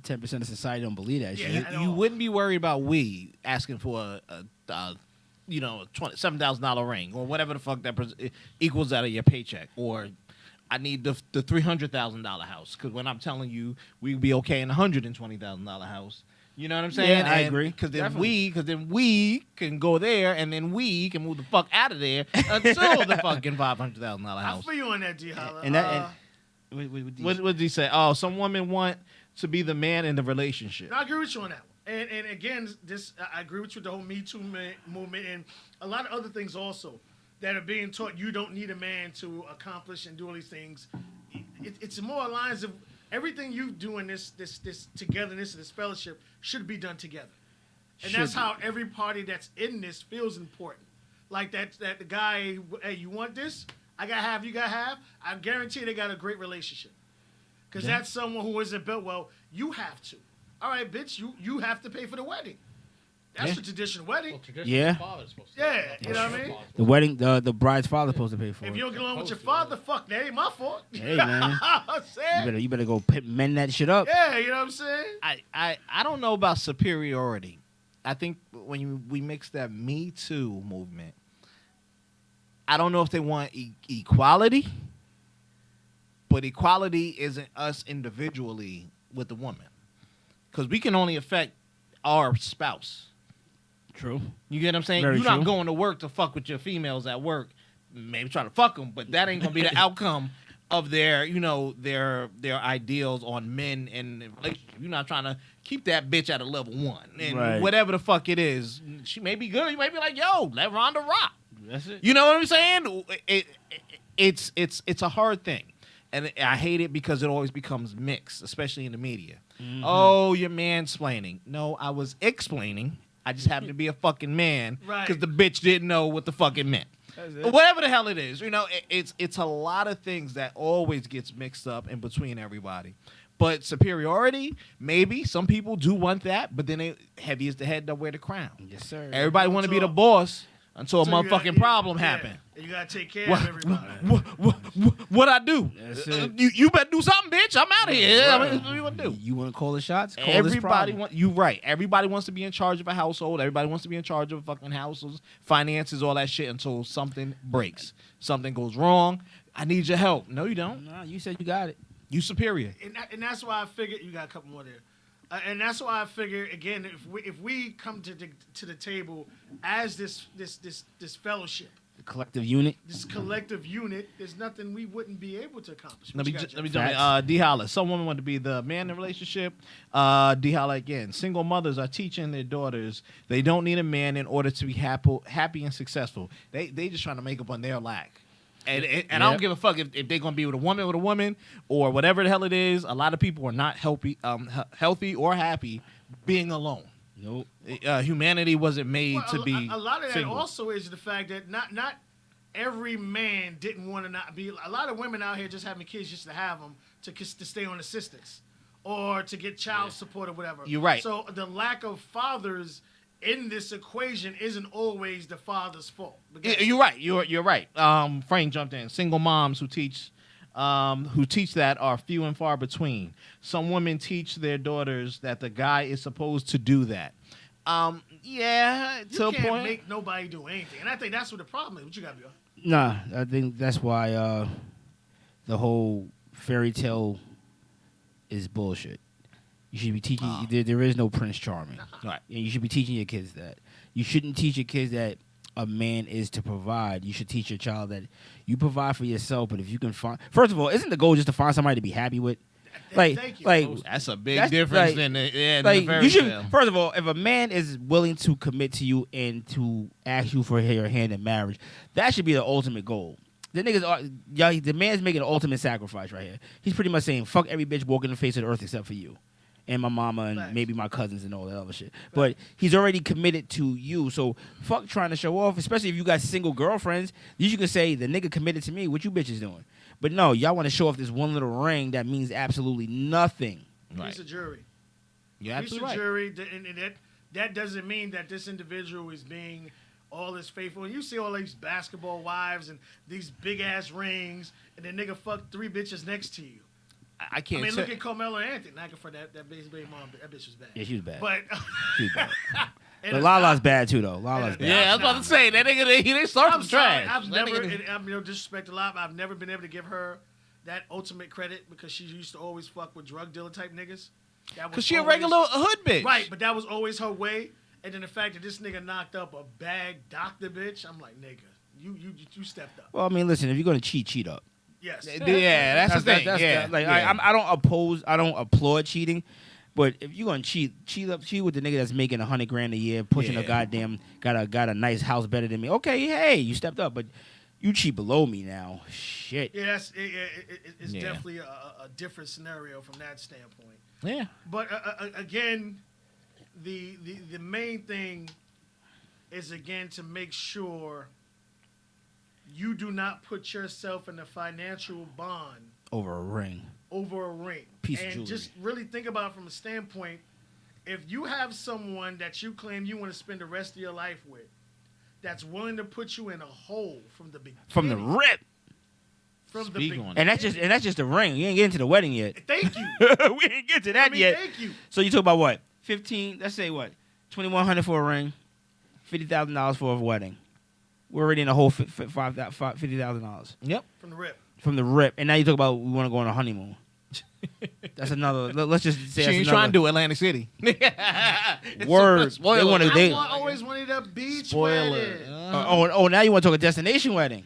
10% of society don't believe that
Yeah.
shit.
at
You
all.
wouldn't be worried about we asking for a $7,000 ring or whatever the fuck that equals out of your paycheck, or I need the $300,000 house because when I'm telling you we'd be okay in a $120,000 house. You know what I'm saying?
Yeah, I agree.
Because
Definitely.
then we can go there, and then we can move the fuck out of there until the fucking $500,000
I
house.
feel you on that, D Holla.
And that-
What did he say? Oh, some women want to be the man in the relationship.
No, I agree with you on that one. And again, I agree with you with the whole Me Too movement and a lot of other things also that are being taught. You don't need a man to accomplish and do all these things. It's more lines of everything you do in this togetherness and this fellowship should be done together. And
Should
that's
be.
how every party that's in this feels important. Like that the guy, hey, you want this? I got half, you got half. I guarantee they got a great relationship. Because that's someone who isn't built, well, you have to. All right, bitch, you have to pay for the wedding. That's
Yeah.
the traditional wedding.
Well, traditionally,
Yeah.
the father's supposed to.
Yeah,
That's
you know what I
the
mean?
father's
The wedding, the bride's father's supposed to pay for
If
it.
you don't get along with your
Supposed to,
father, fuck, that ain't my fault.
Hey, man.
I'm saying.
You better go mend that shit up.
Yeah, you know what I'm saying?
I don't know about superiority. I think when we mix that Me Too movement, I don't know if they want equality, but equality isn't us individually with the woman, because we can only affect our spouse.
True.
You get what I'm saying?
Very
You're not
true.
going to work to fuck with your females at work. maybe try to fuck them, but that ain't gonna be the outcome of their, you know, their ideals on men and relationship. You're not trying to keep that bitch at a level 1, and
Right.
whatever the fuck it is, she may be good. You may be like, yo, let Ronda rock.
That's it.
You know what I'm saying? It's a hard thing, and I hate it because it always becomes mixed, especially in the media. Oh, you're mansplaining. No, I was explaining. I just happened to be a fucking man
Right.
because the bitch didn't know what the fuck it meant. Whatever the hell it is, you know, it's a lot of things that always gets mixed up in between everybody. But superiority, maybe some people do want that, but then heavy is the head that wear the crown.
Yes, sir.
Everybody want to be the boss until a
So you
motherfucking
got-
problem
yeah,
happen.
and you gotta take care
What,
of everybody.
what I do?
That's it.
You better do something, bitch. I'm out of here.
Right.
I mean, what do you want to do?
You want to call the shots? Call this
Everybody
problem.
you right. Everybody wants to be in charge of a household. Everybody wants to be in charge of fucking houses, finances, all that shit until something breaks. Something goes wrong. I need your help. No, you don't.
Nah, you said you got it.
You superior.
And that's why I figured you got a couple more there. And that's why I figure again, if we come to the table as this fellowship,
The collective unit.
this collective unit, there's nothing we wouldn't be able to accomplish.
Let me
What you got,
let me
Jeff?
jump in. D Holla. Some women want to be the man in the relationship. D Holla again. Single mothers are teaching their daughters they don't need a man in order to be happy and successful. They just trying to make up on their lack. And I don't give a fuck if they're gonna be with a woman or whatever the hell it is. A lot of people are not healthy or happy being alone.
Nope.
Humanity wasn't made
Well,
to be
a lot of that
single.
also is the fact that not every man didn't want to not be. A lot of women out here just having kids just to have them to stay on assistance or to get child support or whatever.
You're right.
So the lack of fathers in this equation isn't always the father's fault. Because-
You're right. You're right. Frank jumped in. Single moms who teach that are few and far between. Some women teach their daughters that the guy is supposed to do that. Yeah,
you
to a
can't
point.
make nobody do anything, and I think that's what the problem is. What you got, Bill?
Nah, I think that's why the whole fairy tale is bullshit. You should be teaching. There is no Prince Charming.
Right.
And you should be teaching your kids that. You shouldn't teach your kids that a man is to provide. You should teach your child that you provide for yourself. But if you can find, first of all, isn't the goal just to find somebody to be happy with?
Thank you.
That's a big
That's
difference
like-
than the
Like
fairy
you should.
tale.
First of all, if a man is willing to commit to you and to ask you for your hand in marriage, that should be the ultimate goal. The niggas are, y'all, the man's making an ultimate sacrifice right here. He's pretty much saying, "Fuck every bitch walking the face of the earth except for you." And my mama and
Facts.
maybe my cousins and all that other shit. But he's already committed to you. So fuck trying to show off, especially if you got single girlfriends. You can say, the nigga committed to me. What you bitches doing? But no, y'all want to show off this one little ring that means absolutely nothing.
Piece of jury.
You're
Piece
absolutely
of
right.
jury, and that doesn't mean that this individual is being all this faithful. And you see all these basketball wives and these big ass rings, and the nigga fuck 3 bitches next to you.
I can't.
I mean,
say-
look at Carmelo Anthony. Not for that baby mom. That bitch was bad.
Yeah, she was bad.
But
She was bad.
and
But Lala's bad too, though. Lala's bad.
Yeah, I was about to say that nigga. He didn't start
I'm
from
sorry.
trash.
I've
That
never,
nigga-
and I'm disrespect a lot. But I've never been able to give her that ultimate credit because she used to always fuck with drug dealer type niggas. That was
Cause she a
always-
regular hood bitch.
Right, but that was always her way. And then the fact that this nigga knocked up a bag doctor bitch, I'm like, nigga, you stepped up.
Well, I mean, listen, if you're gonna cheat up.
Yes.
Yeah, that's the thing. Yeah,
like
yeah.
I don't applaud cheating, but if you're gonna cheat with the nigga that's making $100,000 a year, pushing a
Yeah.
goddamn got a nice house better than me. Okay, hey, you stepped up, but you cheat below me now. Shit.
Yeah, it's
Yeah.
definitely a different scenario from that standpoint.
Yeah.
But again, the main thing is again to make sure you do not put yourself in a financial bond
Over a ring.
over a ring.
Piece of
and
jewelry.
just really think about it from a standpoint, if you have someone that you claim you want to spend the rest of your life with, that's willing to put you in a hole from the beginning.
From the rip.
From
Speak
the
on
beginning.
it.
And that's just a ring. You ain't getting to the wedding yet.
Thank you.
We ain't get to that
I mean,
yet.
thank you.
So you talk about what? 15, let's say what? $2,100 for a ring, $50,000 for a wedding. We're already in a whole $50,000
Yep.
From the rip.
from the rip. And now you talk about we want to go on a honeymoon. That's another. Let's just say
She
that's
ain't
another
trying to do Atlantic City.
word.
Spoiler.
They want to.
I always wanted a beach
Spoiler.
wedding.
Oh, now you want to talk a destination wedding?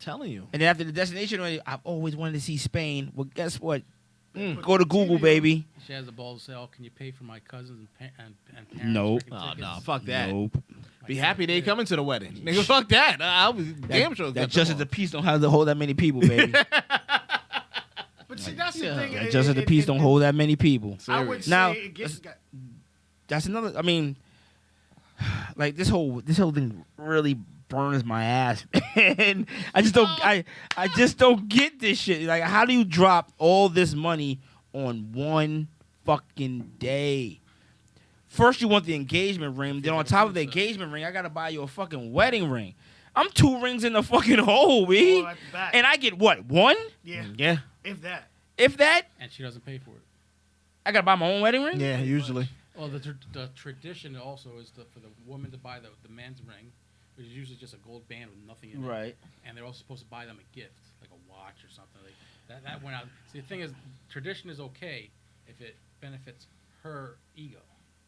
telling you.
And then after the destination, I've always wanted to see Spain. Well, guess what?
Put
Go to
the
Google,
TV on.
baby.
She has the balls to say, "Oh, can you pay for my cousins and parents?"
Nope.
freaking
Oh
tickets?"
no, fuck that.
Nope.
Be
Like,
happy they
yeah.
coming to the wedding. Nigga, fuck that. I was damn sure.
That justice of the peace don't have to hold that many people, baby.
But see, that's
Yeah.
the thing.
That justice of the peace don't hold that many people.
I would say
Now,
it gets.
That's another. I mean, like this whole thing really burns my ass, and I just don't get this shit. Like, how do you drop all this money on one fucking day? First, you want the engagement ring. Then on top of the engagement ring, I gotta buy you a fucking wedding ring. I'm 2 rings in the fucking hole, B.
Oh, at the back.
And I get what, 1?
Yeah,
Yeah.
if that.
If that,
And she doesn't pay for it.
I gotta buy my own wedding ring.
Yeah, usually.
Well, the tradition also is for the woman to buy the man's ring, which is usually just a gold band with nothing in it.
Right.
And they're also supposed to buy them a gift, like a watch or something. Like that went out. See, the thing is, tradition is okay if it benefits her ego.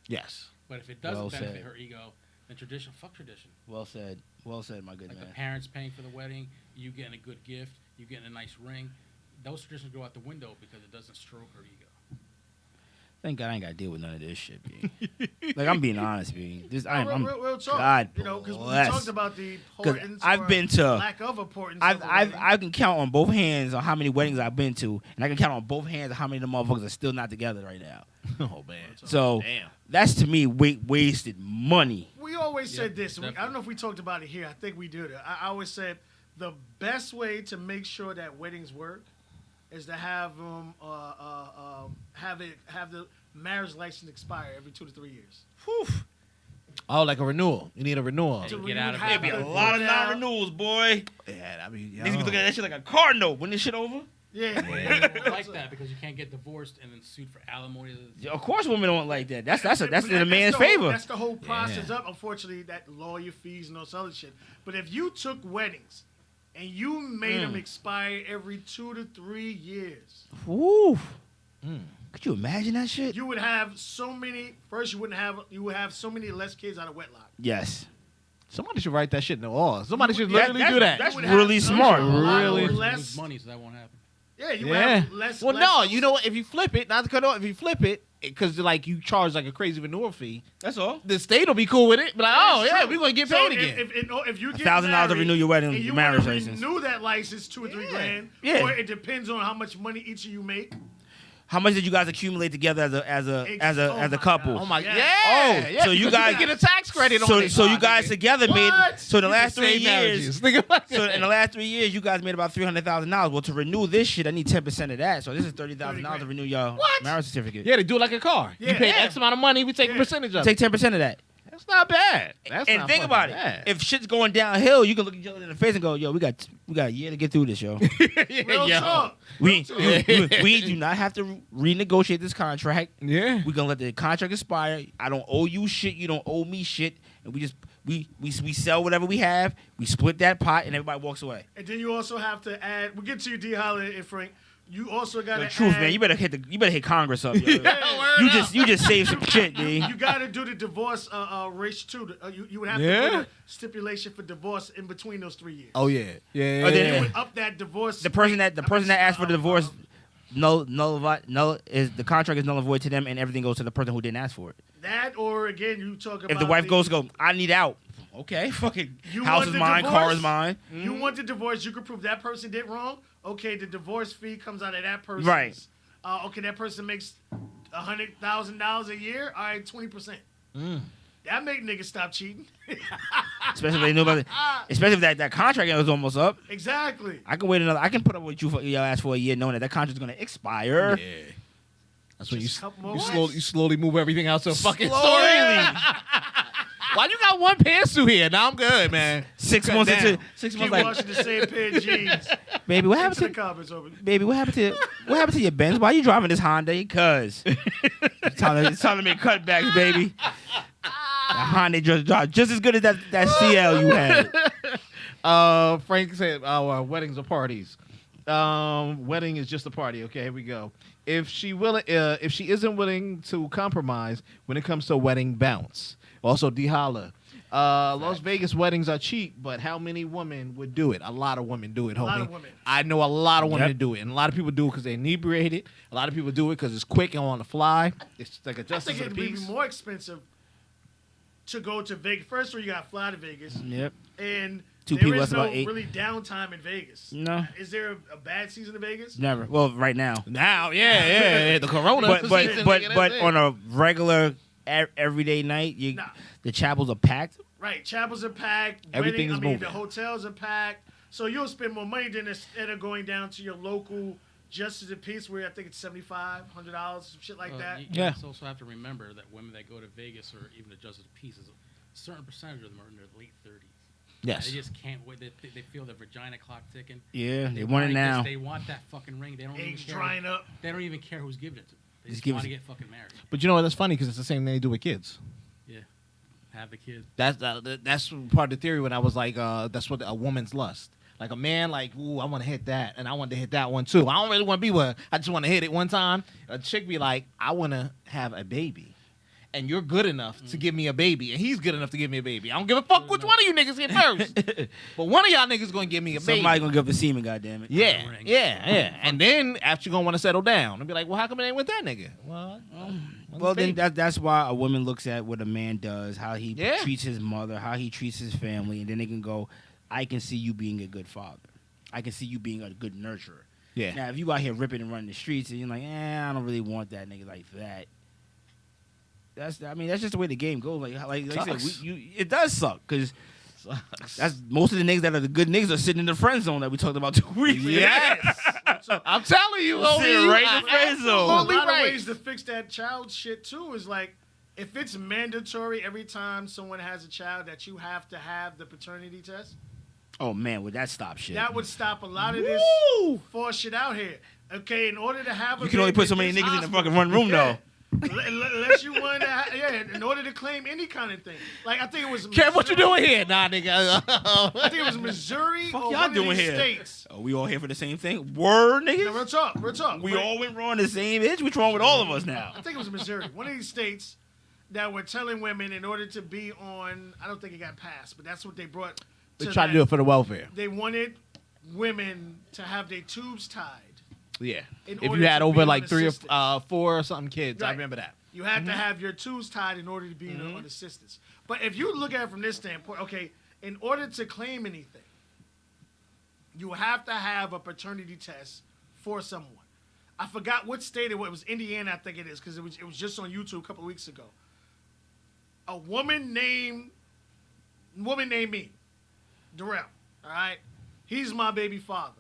Yes.
But if it doesn't
Well
benefit
said.
her ego, then tradition, fuck tradition.
Well said. Well said, my good
Like
man.
the parents paying for the wedding, you getting a good gift, you getting a nice ring. Those traditions go out the window because it doesn't stroke her ego.
Thank God I ain't got to deal with none of this shit, B. Like, I'm being honest, B. I'm
Real talk.
God
You know, because we
bless.
talked about the
'Cause
importance.
I've
or
been to-
lack of importance. of a wedding.
I can count on both hands on how many weddings I've been to, and I can count on both hands on how many of the motherfuckers are still not together right now.
Oh man.
So
Damn.
that's to me wasted money.
We always
Yeah,
said this. I don't
definitely.
know if we talked about it here. I think we did. I always said the best way to make sure that weddings work is to have them have the marriage license expire every 2 to 3 years.
Whew.
Oh, like a renewal. You need a renewal.
Hey,
To
get out of
have
it.
It'd be a
to
lot of
go down-
non-renewals, boy.
Yeah, I mean,
Niggas be looking at that shit like a car note. When this shit over?
Yeah.
People don't like that because you can't get divorced and then sued for alimony.
Yeah, of course, women don't like that. That's in
But
the man's
the whole-
favor.
That's the whole process
Yeah.
up. Unfortunately, that lawyer fees and all this other shit. But if you took weddings and you made them expire every 2 to 3 years,
Woo. Could you imagine that shit?
you would have so many. First, you would have so many less kids out of wedlock.
Yes.
Somebody should write that shit in the law. Somebody should
That-
literally do that.
that's
You would have
really
so
smart.
much- a lot
Really?
less.
Lose money, so that won't happen.
Yeah, you would
Yeah.
have less.
Well,
less-
no, you know what? If you flip it, not to cut off, if you flip it, because like you charge like a crazy renewal fee,
That's all.
the state will be cool with it. But like, oh
It's
yeah,
true.
we're gonna get
So
paid again.
If you get
$1,000 to
married
renew your wedding
and you
marriage
wanna
license.
renew that license 2 or 3 grand,
Yeah.
or it depends on how much money each of you make.
How much did you guys accumulate together as
Oh
a couple?
God.
oh my,
Yeah.
yeah.
Oh,
yeah,
so you
because
guys-
get a tax credit on
So
it.
so you
Oh,
guys
nigga.
together made
What?
so the
You
last
can
3
save
years.
marriages. Nigga.
So in the last 3 years, you guys made about $300,000. Well, to renew this shit, I need 10% of that. So this is $30,000 to renew your marriage certificate.
Yeah, they do it like a car. You
Yeah.
pay
Yeah.
X amount of money, we take a
Yeah.
percentage of
Take
it.
10% of that.
That's not bad. That's
And
not
think
fucking
about
bad.
it. If shit's going downhill, you can look each other in the face and go, "Yo, we got a year to get through this, yo.
Real
Yo.
talk.
we do not have to renegotiate this contract.
Yeah.
We're gonna let the contract expire. I don't owe you shit. You don't owe me shit. And we just we sell whatever we have. We split that pot, and everybody walks away.
And then you also have to add. We'll get to you, D. Holland and Frank. You also got to
The truth,
add,
man. You better hit Congress up, yo.
Yeah,
You just saved some shit, D.
You got to do the divorce race too. You would have to
Yeah.
put a stipulation for divorce in between those 3 years.
Oh yeah. Yeah.
Oh, then
yeah.
it
would up that divorce.
The person that asked for the divorce, null is the contract is null and void to them, and everything goes to the person who didn't ask for it.
That or again, you talk about
If the wife goes, I need out. Okay, fucking
You
house
want
is
the
mine, car
divorce?
is mine.
You want the divorce, you can prove that person did wrong. Okay, the divorce fee comes out of that person.
Right.
Okay, that person makes $100,000 a year. All right, 20%. That make niggas stop cheating.
Especially if they know about it. Especially if that contract is almost up.
Exactly.
I can wait another. I can put up with you for your ass for a year, knowing that contract is gonna expire.
Yeah. That's when
Just a couple more
you
months.
slowly move everything out to a fucking
Slowly.
story. Why you got one pantsuit here? Now I'm good, man.
6
Cut
months
down.
into 6
Keep
months, like,
washing the same pair of jeans.
baby, what
Into
happened
the
to
comments over.
baby? What happened to your Benz? Why you driving this Honda? Cause it's time to make cutbacks, baby. The Honda just as good as that CL you had.
Frank said our weddings are parties. Wedding is just a party. Okay, here we go. If she isn't willing to compromise when it comes to wedding bounce. Also, D Holla. Las Vegas weddings are cheap, but how many women would do it? A lot of women do it, homie.
A lot of women.
I know a lot of women
Yep.
that do it, and a lot of people do it because they're inebriated. A lot of people do it because it's quick and on the fly. It's like a
I
justice
think
of
it'd
the
be
peace.
more expensive to go to Vegas. First of all, you got to fly to Vegas,
Yep.
and
Two
there
people,
is
that's
no
about 8.
really downtime in Vegas.
No.
Is there a bad season in Vegas?
Never. Well, right now.
Now, yeah, the Corona.
But
season,
but
nigga,
but
that's
on
it.
a regular everyday night,
Nah.
the chapels are packed.
Right, chapels are packed.
Everything is moving.
The hotels are packed. So you'll spend more money than instead of going down to your local Justice of Peace, where I think it's $75, $100, some shit like that.
You
Yeah.
also have to remember that women that go to Vegas or even to Justice of Peace, is a certain percentage of them are in their late 30s.
Yes.
They just can't wait. They feel their vagina clock ticking.
Yeah, they want it
wanna
now.
get- They want that fucking ring. They don't
Eggs
even care.
drying up.
They don't even care who's giving it to them. They
Just
just
give
want
it-
to get fucking married.
But you know what? That's funny because it's the same thing they do with kids.
Yeah. Have the kid.
That's part of the theory when I was like, that's what a woman's lust. Like a man, like, ooh, I want to hit that, and I want to hit that one too. I don't really want to be with her. I just want to hit it one time. A chick be like, I want to have a baby, and you're good enough to give me a baby, and he's good enough to give me a baby. I don't give a fuck which one of you niggas get first, but one of y'all niggas gonna give me a baby.
Somebody gonna give the semen, goddamn it.
Yeah,
Ring.
yeah. And then after you're gonna want to settle down and be like, well, how come it ain't with that nigga? Well,
Well, then that's why a woman looks at what a man does, how he
Yeah.
treats his mother, how he treats his family, and then they can go, I can see you being a good father. I can see you being a good nurturer.
yeah.
Now, if you out here ripping and running the streets and you're like, I don't really want that nigga like that. That's just the way the game goes. Like I said,
Sucks.
it does suck because that's most of the niggas that are the good niggas are sitting in the friend zone that we talked about 2 weeks ago.
Yes, I'm telling you, homie,
Sitting right in the friend zone.
A
absolutely
lot of
right.
ways to fix that child shit too is like, if it's mandatory every time someone has a child that you have to have the paternity test,
Oh man, would that stop shit?
that would stop a lot of this false shit out here. Okay, in order to have a
You can only
baby
put so
at
many
this
niggas in the
hospital-
fucking one room though.
Unless you want to, in order to claim any kind of thing. Like I think it was.
Kev, what you doing here? Nah, nigga.
I think it was Missouri
Fuck
or
y'all
one
doing
of these
here?
states.
Oh, we all here for the same thing? Word,
No,
niggas?
real talk, real talk.
We
But
all went wrong the same age? What's wrong with all of us now?
I think it was Missouri. One of these states that were telling women in order to be on. I don't think it got passed, but that's what they brought.
They try to do it for the welfare.
They wanted women to have their tubes tied.
Yeah.
In
If
order
you had
to
over
be
like 3 or
unassisted.
4 or something kids, I
Right.
remember that.
You had to have your tubes tied in order to be on assistance. But if you look at it from this standpoint, okay, in order to claim anything, you have to have a paternity test for someone. I forgot what state it was. It was Indiana, I think it is, because it was just on YouTube a couple of weeks ago. A woman named me, Darrell. All right, he's my baby father.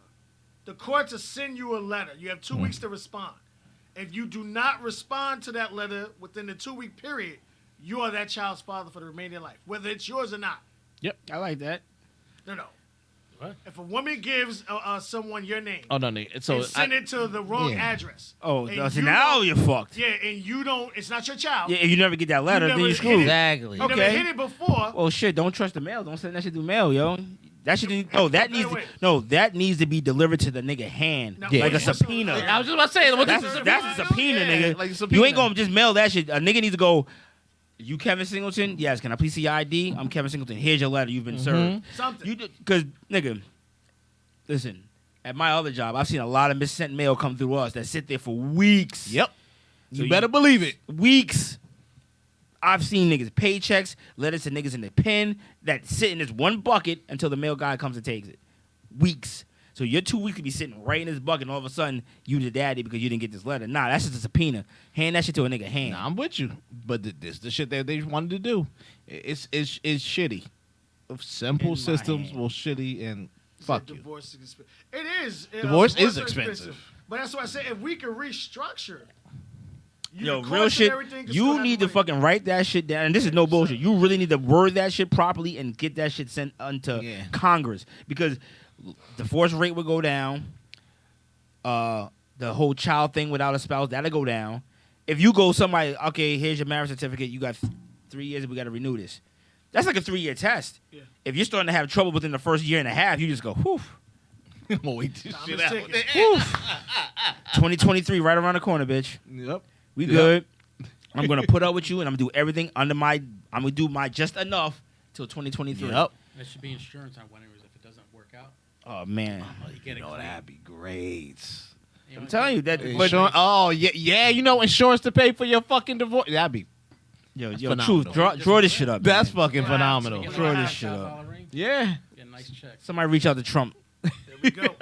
The courts will send you a letter. You have 2 weeks to respond. If you do not respond to that letter within the 2-week period, you are that child's father for the remainder of life, whether it's yours or not.
I like that.
No.
What?
If a woman gives someone your name
Oh no, nigga. So
and send it to the wrong
yeah.
address,
Oh,
and
so
you
now
don't-
you're fucked.
yeah, and you don't, it's not your child.
Yeah, if you never get that letter, then
never
you're
hit
screwed.
it.
exactly.
You never
Okay.
hit it before.
Well, shit, don't trust the mail. Don't send that shit through mail, yo. That should that needs
wait.
that needs to be delivered to the nigga hand,
Now,
Yeah.
like a
what's the-
subpoena.
I was just about to say, what
That's
this is
a subpoena,
Yeah,
nigga.
like a
You
subpoena.
ain't gonna just mail that shit. A nigga needs to go. You Kevin Singleton? Yes. Can I please see your ID? I'm Kevin Singleton. Here's your letter. You've been served.
Something.
You because nigga, listen. At my other job, I've seen a lot of missent mail come through us that sit there for weeks.
Yep.
So
You better believe it.
Weeks. I've seen niggas paychecks, letters to niggas in the pen that sit in this one bucket until the mail guy comes and takes it. Weeks. So your 2 weeks could be sitting right in this bucket, and all of a sudden you the daddy because you didn't get this letter. Nah, that's just a subpoena. Hand that shit to a nigga hand.
Nah, I'm with you, but this the shit that they wanted to do. It's shitty. Simple
In my
systems
hand.
will shitty and
Said
fuck you.
divorce is expensive. It is.
Divorce is
are
expensive.
But that's why I say if we could restructure.
Yo,
the
real
courts and
shit.
everything can still
You
have
need to
money.
fucking write that shit down. And this is no bullshit. You really need to word that shit properly and get that shit sent unto
Yeah.
Congress because divorce rate would go down. The whole child thing without a spouse that'll go down. If you go somebody, okay, here's your marriage certificate. You got 3 years. We got to renew this. That's like a 3-year test.
Yeah.
If you're starting to have trouble within the first year and a half, you just go, whew.
I'm gonna wait this
Time
shit
is
out.
ticking.
Whew. 2023 right around the corner, bitch.
Yep.
We
Yep.
good. I'm gonna put up with you, and I'm gonna do everything I'm gonna do my just enough till 2023.
Yep.
There should be insurance on winners if it doesn't work out.
Oh man,
You get it clean.
that'd be great.
You know,
I'm telling you that.
But yeah, you know, insurance to pay for your fucking divorce. That'd be
Yo,
phenomenal.
truth, draw this shit up.
that's
man.
fucking
Get
phenomenal.
a
Throw this
$5,000
shit up.
ring,
Yeah.
get a nice check.
Somebody reach out to Trump.
There we go.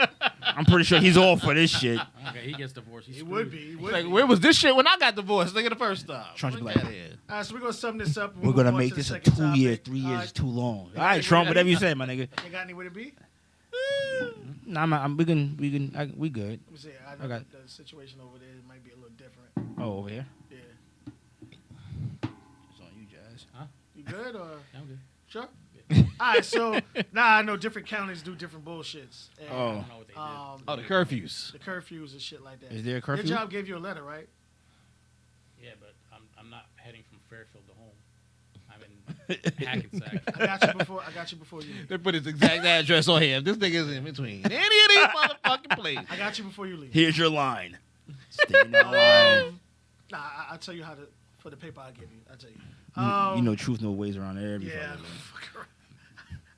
I'm pretty sure he's all for this shit.
Okay, he gets divorced. He's
He
screwed.
would be. He would
Like,
be.
where was this shit when I got divorced? Nigga, the first time.
Trump's
Fuck
like,
that is.
All right, so we're gonna sum this up. and
We're
move
gonna
on
make
to the
this a
second
2 year,
topic.
3 years
All
is
right,
too long. All
got
right,
anybody
Trump,
to
whatever you
beat?
say, my nigga.
You got anywhere to be?
Nah, we good. We good.
Let me see. I know
Okay.
the situation over there might be a little different.
Oh, over here.
Yeah.
It's on you, Jazz.
You good or
Yeah, I'm good.
sure? All right, so now I know different counties do different bullshits. And,
I
Oh.
don't know what they did.
Oh, the curfews.
the curfews and shit like that.
Is there a curfew?
Your job gave you a letter, right?
Yeah, but I'm not heading from Fairfield to home. I'm in Hackensack.
I got you before you leave.
They put his exact address on here. This nigga's in between any of these motherfucking places.
I got you before you leave.
Here's your line. Stay in that line.
Nah, I'll tell you how to for the paper I give you. I'll tell you.
You know, truth no ways around every
Yeah.
fucking thing.
Fuck around.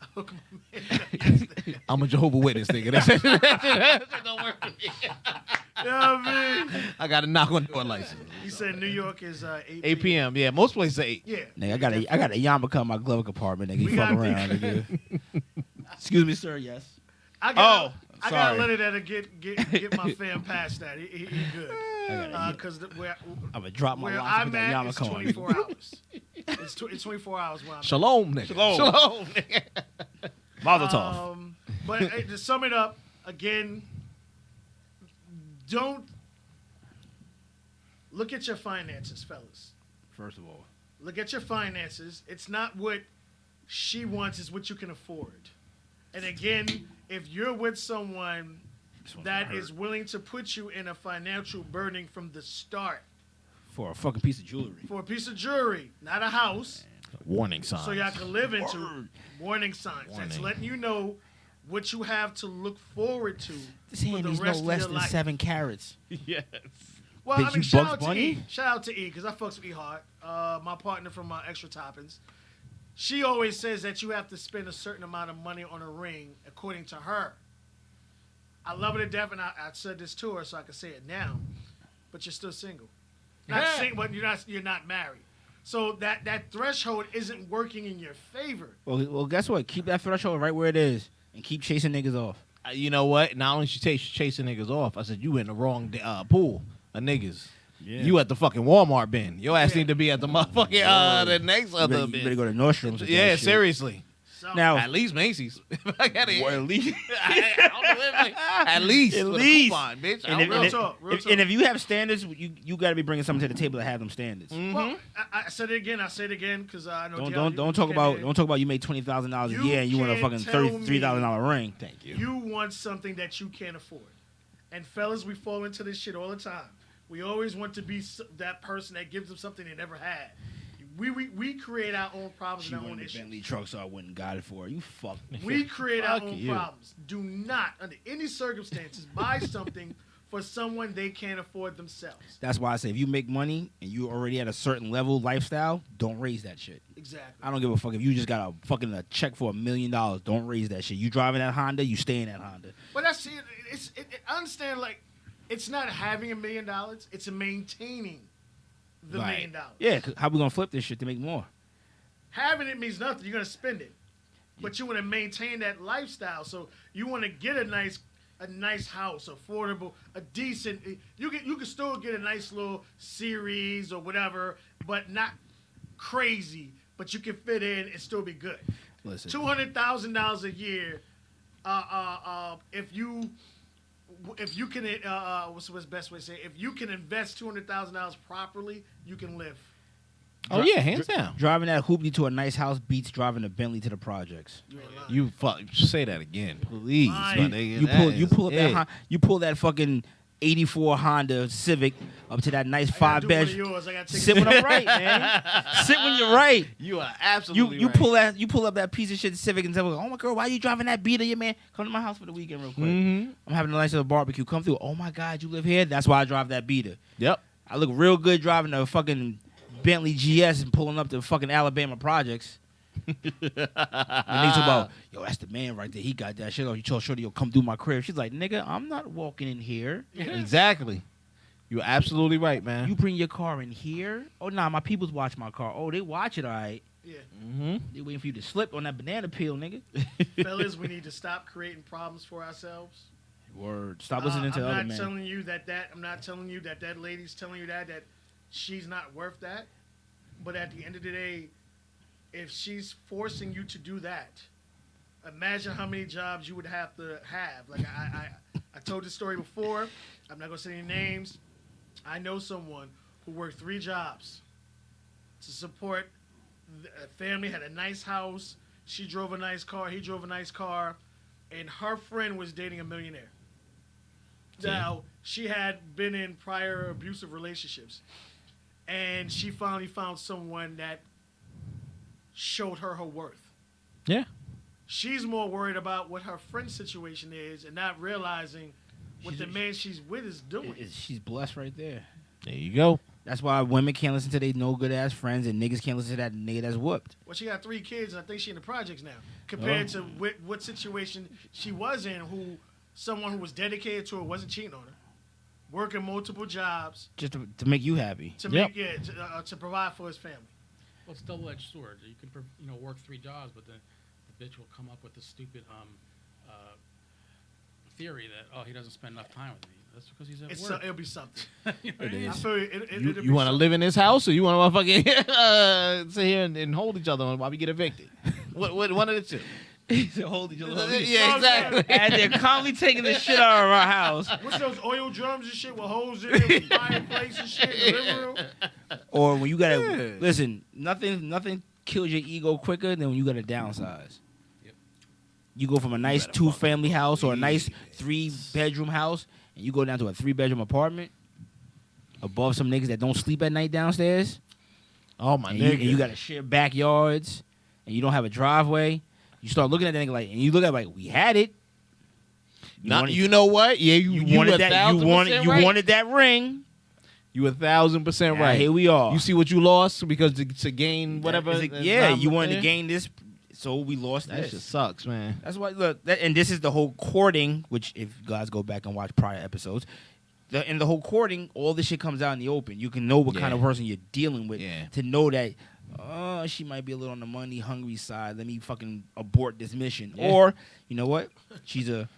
I hook my man up yesterday.
I'm a Jehovah Witness, nigga. That shit don't work for me.
You know what I mean?
I got to knock on door license.
He said New York is 8
8 p.m. Yeah, most places are 8.
Yeah.
Nigga, I got a yarmulke in my glove compartment, nigga. You
We
fuck
got
around, nigga. Excuse me, sir. Yes.
I got
sorry.
a letter that'll get my fam past that. He good. Because where
I'm gonna drop my
where
lock
I'm
with that
at is
yarmulke on.
24 hours. It's 24 hours where I'm
Shalom, nigga.
Shalom.
nigga.
Mazel
at.
tov.
But to sum it up, again, don't look at your finances, fellas.
First of all,
Look at your finances. It's not what she wants, it's what you can afford. And again, if you're with someone
this one's
that
gonna
is
hurt.
willing to put you in a financial burden from the start
For a fucking piece of jewelry.
for a piece of jewelry, not a house,
Warning signs.
so y'all can live into
Word.
warning signs. That's
Warning.
letting you know what you have to look forward to
This
for
hand
the
needs no
rest
less
of your
than
life.
7 carats.
Yes.
Well,
Bitch,
I mean,
you
shout
Bugs
out to
Bunny?
E. Shout out to E, because I fucks with E hard. My partner from Extra Toppings. She always says that you have to spend a certain amount of money on a ring, according to her. I love her to death, and I said this to her, so I can say it now. But you're still single. Not
Yeah.
single, but you're not married. So that threshold isn't working in your favor.
Well, guess what? Keep that threshold right where it is, and keep chasing niggas off.
You know what? Not only she chasing niggas off, I said you in the wrong pool of niggas.
Yeah.
You at the fucking Walmart bin. Your ass
Yeah.
need to be at the motherfucking the next
You
other
better
bin.
go to Nordstrom's. with
Yeah,
that shit.
seriously.
So,
Now,
At least Macy's. I gotta
Well, at least.
I don't know where, like, at least.
At
with a
least.
coupon, bitch. I
And
don't
if,
know.
Real
and,
talk, real
if,
talk.
and if you have standards, you got to be bringing something to the table that have them standards.
well, I said it again. I said it again because I know.
Don't talk about you made $20,000 a
You
year and you want a
can't
fucking
tell me-
$33,000 ring. Thank you.
You want something that you can't afford. And fellas, we fall into this shit all the time. We always want to be that person that gives them something they never had. We create our own problems
She
and our own
wanted the
issues.
Bentley truck, so I went and got it for her. You fuck.
We create our
Fuck
own
you.
problems. Do not, under any circumstances, buy something for someone they can't afford themselves.
That's why I say if you make money and you already at a certain level lifestyle, don't raise that shit.
Exactly.
I don't give a fuck if you just got a check for $1 million. Don't raise that shit. You driving that Honda, you stay in that Honda.
But that's it. I understand. Like, it's not having $1 million. It's maintaining the $1 million.
Yeah, 'cause how we gonna flip this shit to make more?
Having it means nothing. You're gonna spend it, but you want to maintain that lifestyle. So you want to get a nice house, affordable, a decent. You can still get a nice little series or whatever, but not crazy. But you can fit in and still be good.
Listen,
$200,000 a year. If you can, what's the best way to say it? If you can invest $200,000 properly, you can live.
Oh yeah, hands down.
driving that hoopty to a nice house beats driving a Bentley to the projects.
You ain't lying.
You fuck. Say that again, please.
Lying.
my
You-
nigga.
You pull that fucking 84 Honda Civic up to that nice
I gotta do one of
5-bed.
yours. I gotta take
Sit
a
when I'm right, man. Sit when you're right.
You are absolutely
You
right.
pull up that piece of shit Civic and say, "Oh my girl, why you driving that Beater, your man? Come to my house for the weekend real quick.
Mhm.
I'm having a nice little barbecue. Come through. Oh my God, you live here? That's why I drive that Beater.
Yep.
I look real good driving the fucking Bentley GS and pulling up the fucking Alabama projects. And they talk about, yo, that's the man right there. He got that shit. Oh, you told Shorty, yo, come through my crib. She's like, nigga, I'm not walking in here.
Exactly. You're absolutely right, man.
You bring your car in here? Oh, nah, my peoples watch my car. Oh, they watch it, all right.
Yeah.
Mm-hmm.
They waiting for you to slip on that banana peel, nigga.
Fellas, we need to stop creating problems for ourselves.
Word. Stop listening to the other
I'm not
man.
telling you I'm not telling you that lady's telling you that she's not worth that. But at the end of the day, if she's forcing you to do that, imagine how many jobs you would have to have. Like I told this story before. I'm not gonna say any names. I know someone who worked 3 jobs to support a family, had a nice house. She drove a nice car. He drove a nice car, and her friend was dating a millionaire. Now, she had been in prior abusive relationships, and she finally found someone that showed her worth.
Yeah.
She's more worried about what her friend's situation is and not realizing what the man she's with is doing.
She's blessed right there.
There you go.
That's why women can't listen to they no good ass friends, and niggas can't listen to that nigga that's whooped.
Well, she got 3 kids, and I think she in the projects now. Compared to what situation she was in, someone who was dedicated to her wasn't cheating on her, working multiple jobs
Just to make you happy.
to
Yep.
make to provide for his family.
Well, it's double-edged sword. You can, work 3 jobs, but then the bitch will come up with this stupid theory that he doesn't spend enough time with me. That's because he's at work.
It'll be something.
You know what I mean?
I feel it'll
You
be
want to live in this house, or you want to motherfucking sit here and hold each other while we get evicted? What one of the two?
Hold each other.
Yeah, exactly.
And they're calmly taking the shit out of our house.
What's those oil drums and shit with holes in it, with fireplace and shit in the living room?
Or when you gotta
Yeah.
listen, nothing kills your ego quicker than when you gotta downsize.
Yep.
You go from a nice
better
2-family house or a
please.
nice 3-bedroom house, and you go down to a 3-bedroom apartment above some niggas that don't sleep at night downstairs.
Oh my
And
nigga.
you gotta share backyards, and you don't have a driveway. You start looking at that nigga like, and you look at it like, we had it.
You know what? Yeah, you
wanted that. You
1,000% right.
wanted that ring.
You 1,000%
Yeah,
right.
here we are.
You see what you lost because to gain whatever.
Yeah, you wanted to gain this, so we lost
That
this.
shit sucks, man.
That's why look, and this is the whole courting. Which, if you guys go back and watch prior episodes, in the whole courting, all this shit comes out in the open. You can know what kind of
Yeah.
person you're dealing with
Yeah.
to know that. She might be a little on the money hungry side. Let me fucking abort this mission.
Yeah.
Or, you know what? She's a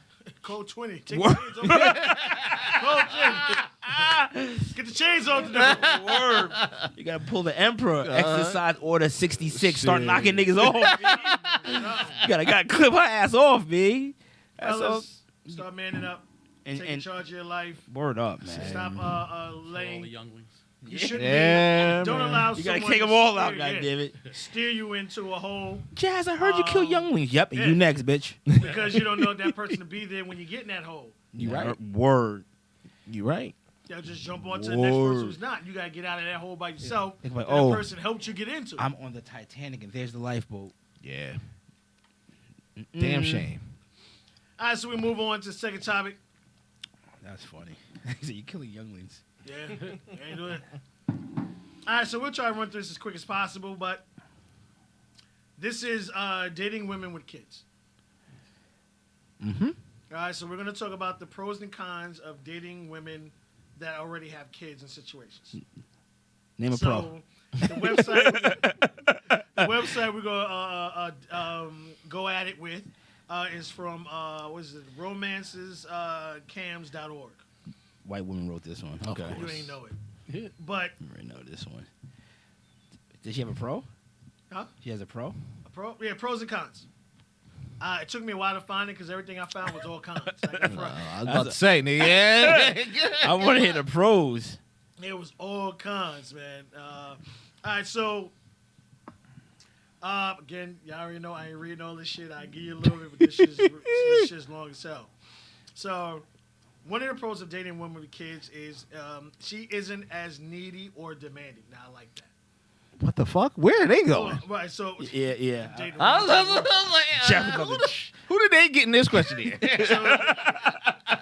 Code 20. Take
Word.
the chains off. Code 20. Get the chains off the door.
word. You gotta pull the emperor. Exercise order 66. Start
Shit.
knocking niggas off. B. You gotta clip her ass off, B. That's all.
Fellas, start manning up.
And
Taking charge of your life.
word up, man.
Stop
For all the
laying.
younglings.
You shouldn't
Yeah,
be. Don't
man.
allow
You gotta
someone
take
to
them all out,
steer-
goddammit.
steer you into a hole
Jazz, I heard you kill younglings. Yep, and
yeah.
you next, bitch.
because you don't know that person to be there when you get in that hole.
You right.
Word.
You right.
They'll just jump onto the next person
Word.
who's not. You gotta get out of that hole by yourself.
Think about,
and
oh,
the person helped you get into it.
I'm on the Titanic and there's the lifeboat.
Yeah. Damn
Mm.
shame.
All right, so we move on to the second topic.
That's funny. He said, you're killing younglings.
Yeah, ain't doing it. All right, so we'll try to run through this as quick as possible, but this is dating women with kids.
Mm-hmm.
All right, so we're going to talk about the pros and cons of dating women that already have kids in situations.
Name a pro.
So the website we're going to go at it with is from what is it? romancescams.org.
White woman wrote this one. Okay.
You ain't know it, but
I already know this one. Does she have a pro?
Huh?
She has a pro?
pros and cons. It took me a while to find it because everything I found was all cons. I got front.
I was about to say, nigga. Yeah.
I want to hear the pros.
It was all cons, man. All right, so again, y'all already know I ain't reading all this shit. I give you a little bit, but this shit's long as hell. So, one of the pros of dating women with kids is she isn't as needy or demanding. Now, I like that.
What the fuck? Where are they going?
Right, so
Yeah, yeah.
dating
I
women
was like,
Jeff
who, who did they get in this question here?
So,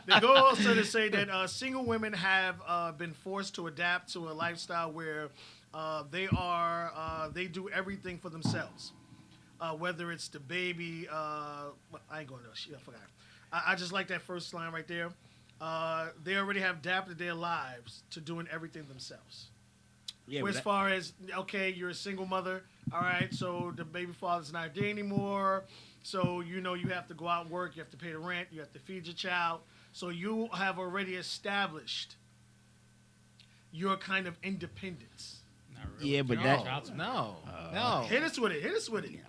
they go also to say that single women have been forced to adapt to a lifestyle where they do everything for themselves. whether it's the baby. I ain't going to. Shit, I forgot. I just like that first line right there. They already have adapted their lives to doing everything themselves.
Yeah,
As far as, okay, you're a single mother. All right, so the baby father's not there anymore. So, you have to go out and work. You have to pay the rent. You have to feed your child. So you have already established your kind of independence.
Not really.
Yeah, but
No,
that-
child support.
No.
Hit us with it.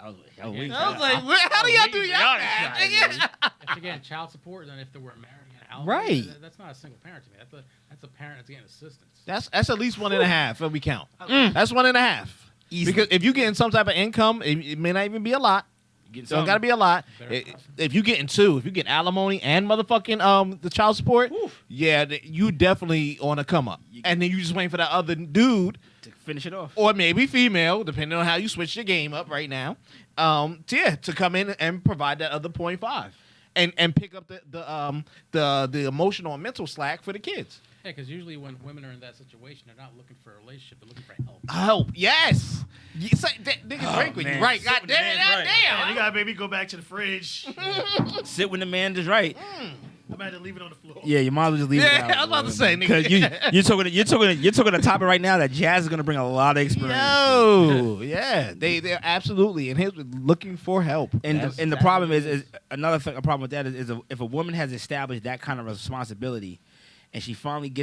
I was
I was like, how do y'all do y'all
try,
that?
If you're getting child support, then if they weren't married, you get
Right.
That's not a single parent to me. That's a parent that's getting assistance.
That's at least 1.5 if we count.
Mm.
That's 1.5.
Easy.
Because if you're getting some type of income, it may not even be a lot. So it got to be a lot.
Better
If you getting two, if you get alimony and motherfucking the child support, yeah, you definitely on a come up. And then you just waiting for that other dude,
to finish it off.
or maybe female, depending on how you switch your game up right now, to come in and provide that other 0.5 and pick up the emotional and mental slack for the kids.
Yeah, because usually when women are in that situation, they're not looking for a relationship; they're looking for help.
Help, yes. You say, nigga drink with you,
man.
right?
Sit
God
with the
damn,
man,
God
right.
damn.
Man, you got baby go back to the fridge.
Sit when the man is right.
I'm had to leave it on the floor.
Yeah, you might as well just leave it
Yeah,
out.
I was about to say, nigga.
Because you're talking a topic right now that Jazz is gonna bring a lot of experience.
Yo, yeah, they're absolutely, and he's looking for help.
And
That's
the problem is another thing. A problem with that is if a woman has established that kind of responsibility, and she finally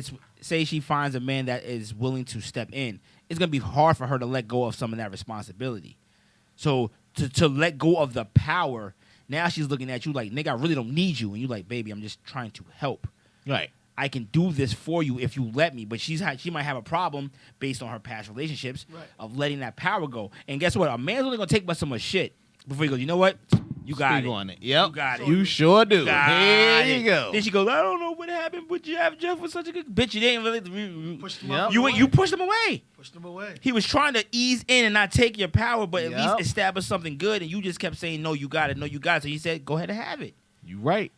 she finds a man that is willing to step in, it's gonna be hard for her to let go of some of that responsibility. So to let go of the power, now she's looking at you like, nigga, I really don't need you, and you like, baby, I'm just trying to help.
right.
I can do this for you if you let me. But she might have a problem based on her past relationships
Right.
of letting that power go. And guess what? A man's only gonna take but so much shit before he goes, you know what? You got
Speak
it.
on it. Yep,
You got it.
You sure do.
Got
Here
it.
you go.
Then she goes, I don't know what happened, but Jeff was such a good bitch. You didn't really.
Pushed them
Yep.
up.
You pushed him away.
Pushed them away.
He was trying to ease in and not take your power, but at
Yep.
least establish something good. And you just kept saying, no, you got it. No, you got it. So he said, go ahead and have it.
You right.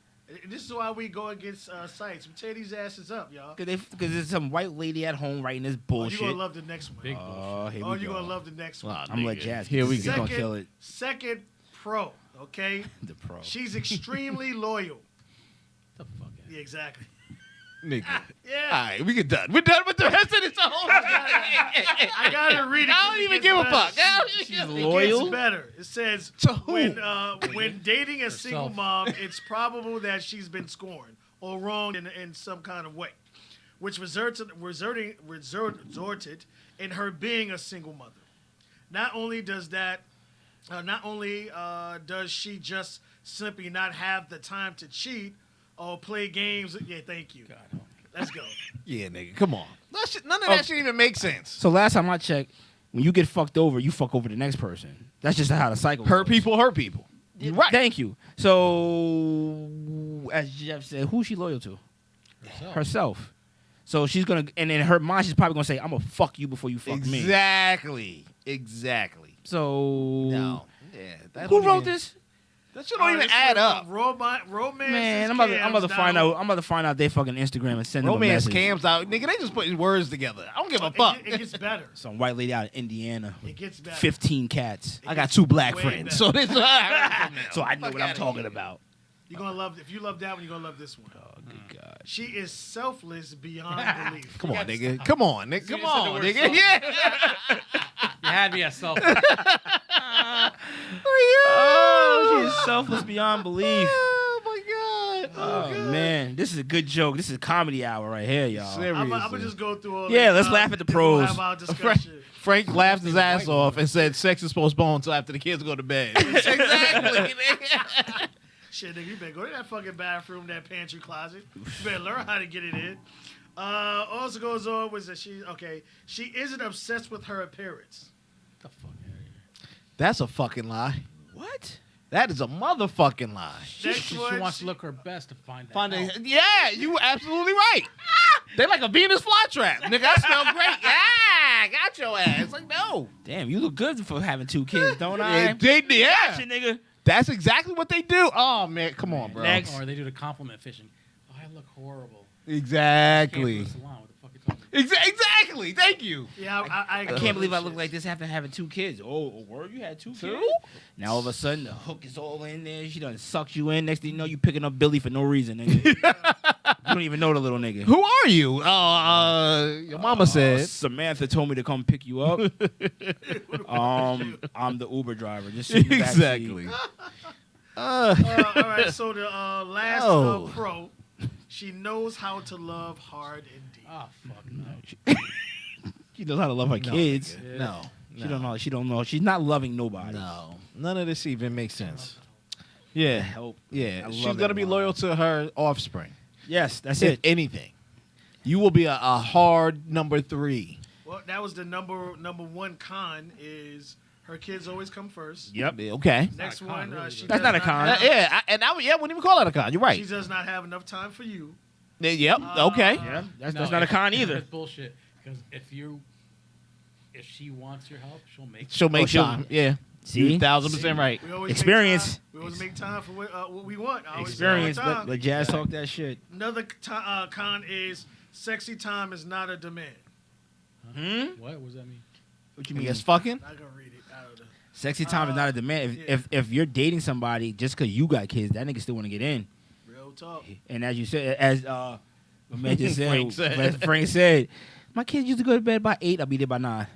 This is why we go against sites. We tear these asses up, y'all.
Because there's some white lady at home writing this
Oh,
bullshit.
you're gonna love the next one.
Big
Oh, here
Oh,
we
you're
go.
gonna love the next one.
Wow,
I'm gonna let
nigga.
Jazz.
Here we
She's
go.
gonna kill it.
Second pro, okay?
The pro.
She's extremely loyal.
The fuck?
Yeah, exactly.
Nigga.
Yeah.
All right, we get done. We're done with the rest of this.
I gotta read it. 'cause
I don't
it
even
gets
give a
better.
fuck. I don't
She's
even-
It
loyal.
gets better. It says
To who?
when dating a single
Herself.
mom, it's probable that she's been scorned or wronged in some kind of way, which resulted in her being a single mother. Not only does she just simply not have the time to cheat or play games. Yeah, thank you.
God, help me.
Let's go.
Yeah, nigga, come on. None of that shit even makes sense.
So last time I checked, when you get fucked over, you fuck over the next person. That's just how the cycle
Hurt
goes.
people, hurt people.
Right. Thank you. So, as Jeff said, who's she loyal to?
Herself.
Herself. So she's gonna, and in her mind, she's probably gonna say, "I'm gonna fuck you before you fuck me."
Exactly.
So,
No. Yeah. That
who
don't
wrote
even-
this?
That shit don't even add up.
Romance.
Man, I'm about to find out. I'm about to find out their fucking Instagram and send them a
Romance
message.
scams out. Nigga, they just putting words together. I don't give a fuck.
It gets better.
Some white lady out in Indiana,
It gets better.
15 cats.
I got two black
Way
friends,
better.
so this I heard from them.
So I know
Fuck
what I'm
outta
talking
here.
about.
You're gonna love. If you love that one, you're gonna love this one.
Oh, good God.
She is selfless beyond belief.
Come on, nigga. Come on, nigga. Come
you said the
on,
word
nigga.
self.
Yeah.
You had me at self.
Oh, she is selfless beyond belief.
Oh my god.
Oh man, this is a good joke. This is comedy hour right here, y'all.
Seriously.
I'm gonna just go through all.
Yeah,
this,
let's laugh at the
then we'll
pros.
have our discussion.
Frank laughed his ass off and said sex is postponed until after the kids go to bed. Exactly.
Shit, nigga, you better go to that fucking bathroom, that pantry closet. You better learn how to get it in. Also goes on was that she isn't obsessed with her appearance.
The fuck out of here.
That's a fucking lie.
What?
That is a motherfucking lie.
Next
She
one,
wants to look her best to find that.
Find
help.
a, yeah, you were absolutely right. They like a Venus flytrap. Nigga, I smell great. Yeah, got your ass. Like, no.
Damn, you look good for having 2 kids, don't I?
Yeah, yeah.
Gotcha, nigga.
That's exactly what they do. Oh, man, come on, bro.
Next.
Or they do the compliment fishing. Oh, I look horrible. Can't go
Exactly.
to the salon. What the fuck you talking about?
Exactly. Thank you.
Yeah, I
I can't believe I look like this after having 2 kids. Oh, word, you had 2 kids? Now all of a sudden the hook is all in there. She done sucked you in. Next thing you know, you picking up Billy for no reason. Nigga. You don't even know the little nigga.
Who are you? Your mama said.
Samantha told me to come pick you up. I'm the Uber driver. Just sit in the back seat.
Exactly.
all right, so the last
Oh.
pro, she knows how to love hard and deep.
Oh fuck no.
She knows how to love her kids.
nigga. No.
She don't know. She don't know. She's not loving nobody.
No. None of this even makes sense. Yeah.
Help.
Yeah.
I
She's
love
gonna
that
be
line.
loyal to her offspring.
Yes, that's
If
it.
anything, you will be a hard number 3.
Well, that was the number one con is her kids always come first.
Yep.
Okay.
Next
not a con,
one,
really,
she
but-
That's
does
not a con.
have-
I wouldn't even call it a con. You're right.
She does not have enough time for you.
Yep. Okay.
Yeah, that's
No,
not a con either.
That's bullshit. Because if she wants your help, she'll make.
She'll make
she'll-
time. Yeah.
See?
1000% right.
We always
Experience.
Make time, we always make time for what we want. I always say
Experience.
all the time.
Let Jazz talk that shit.
Another con is sexy time is not a demand.
What does that mean?
What you
I
mean?
guess fucking.
I can read it out of the.
Sexy time is not a demand. If you're dating somebody just because you got kids, that nigga still want to get in.
Real talk.
And as you said, as my man just said,
Frank said.
Frank said, my kids used to go to bed by 8. I'll be there by 9.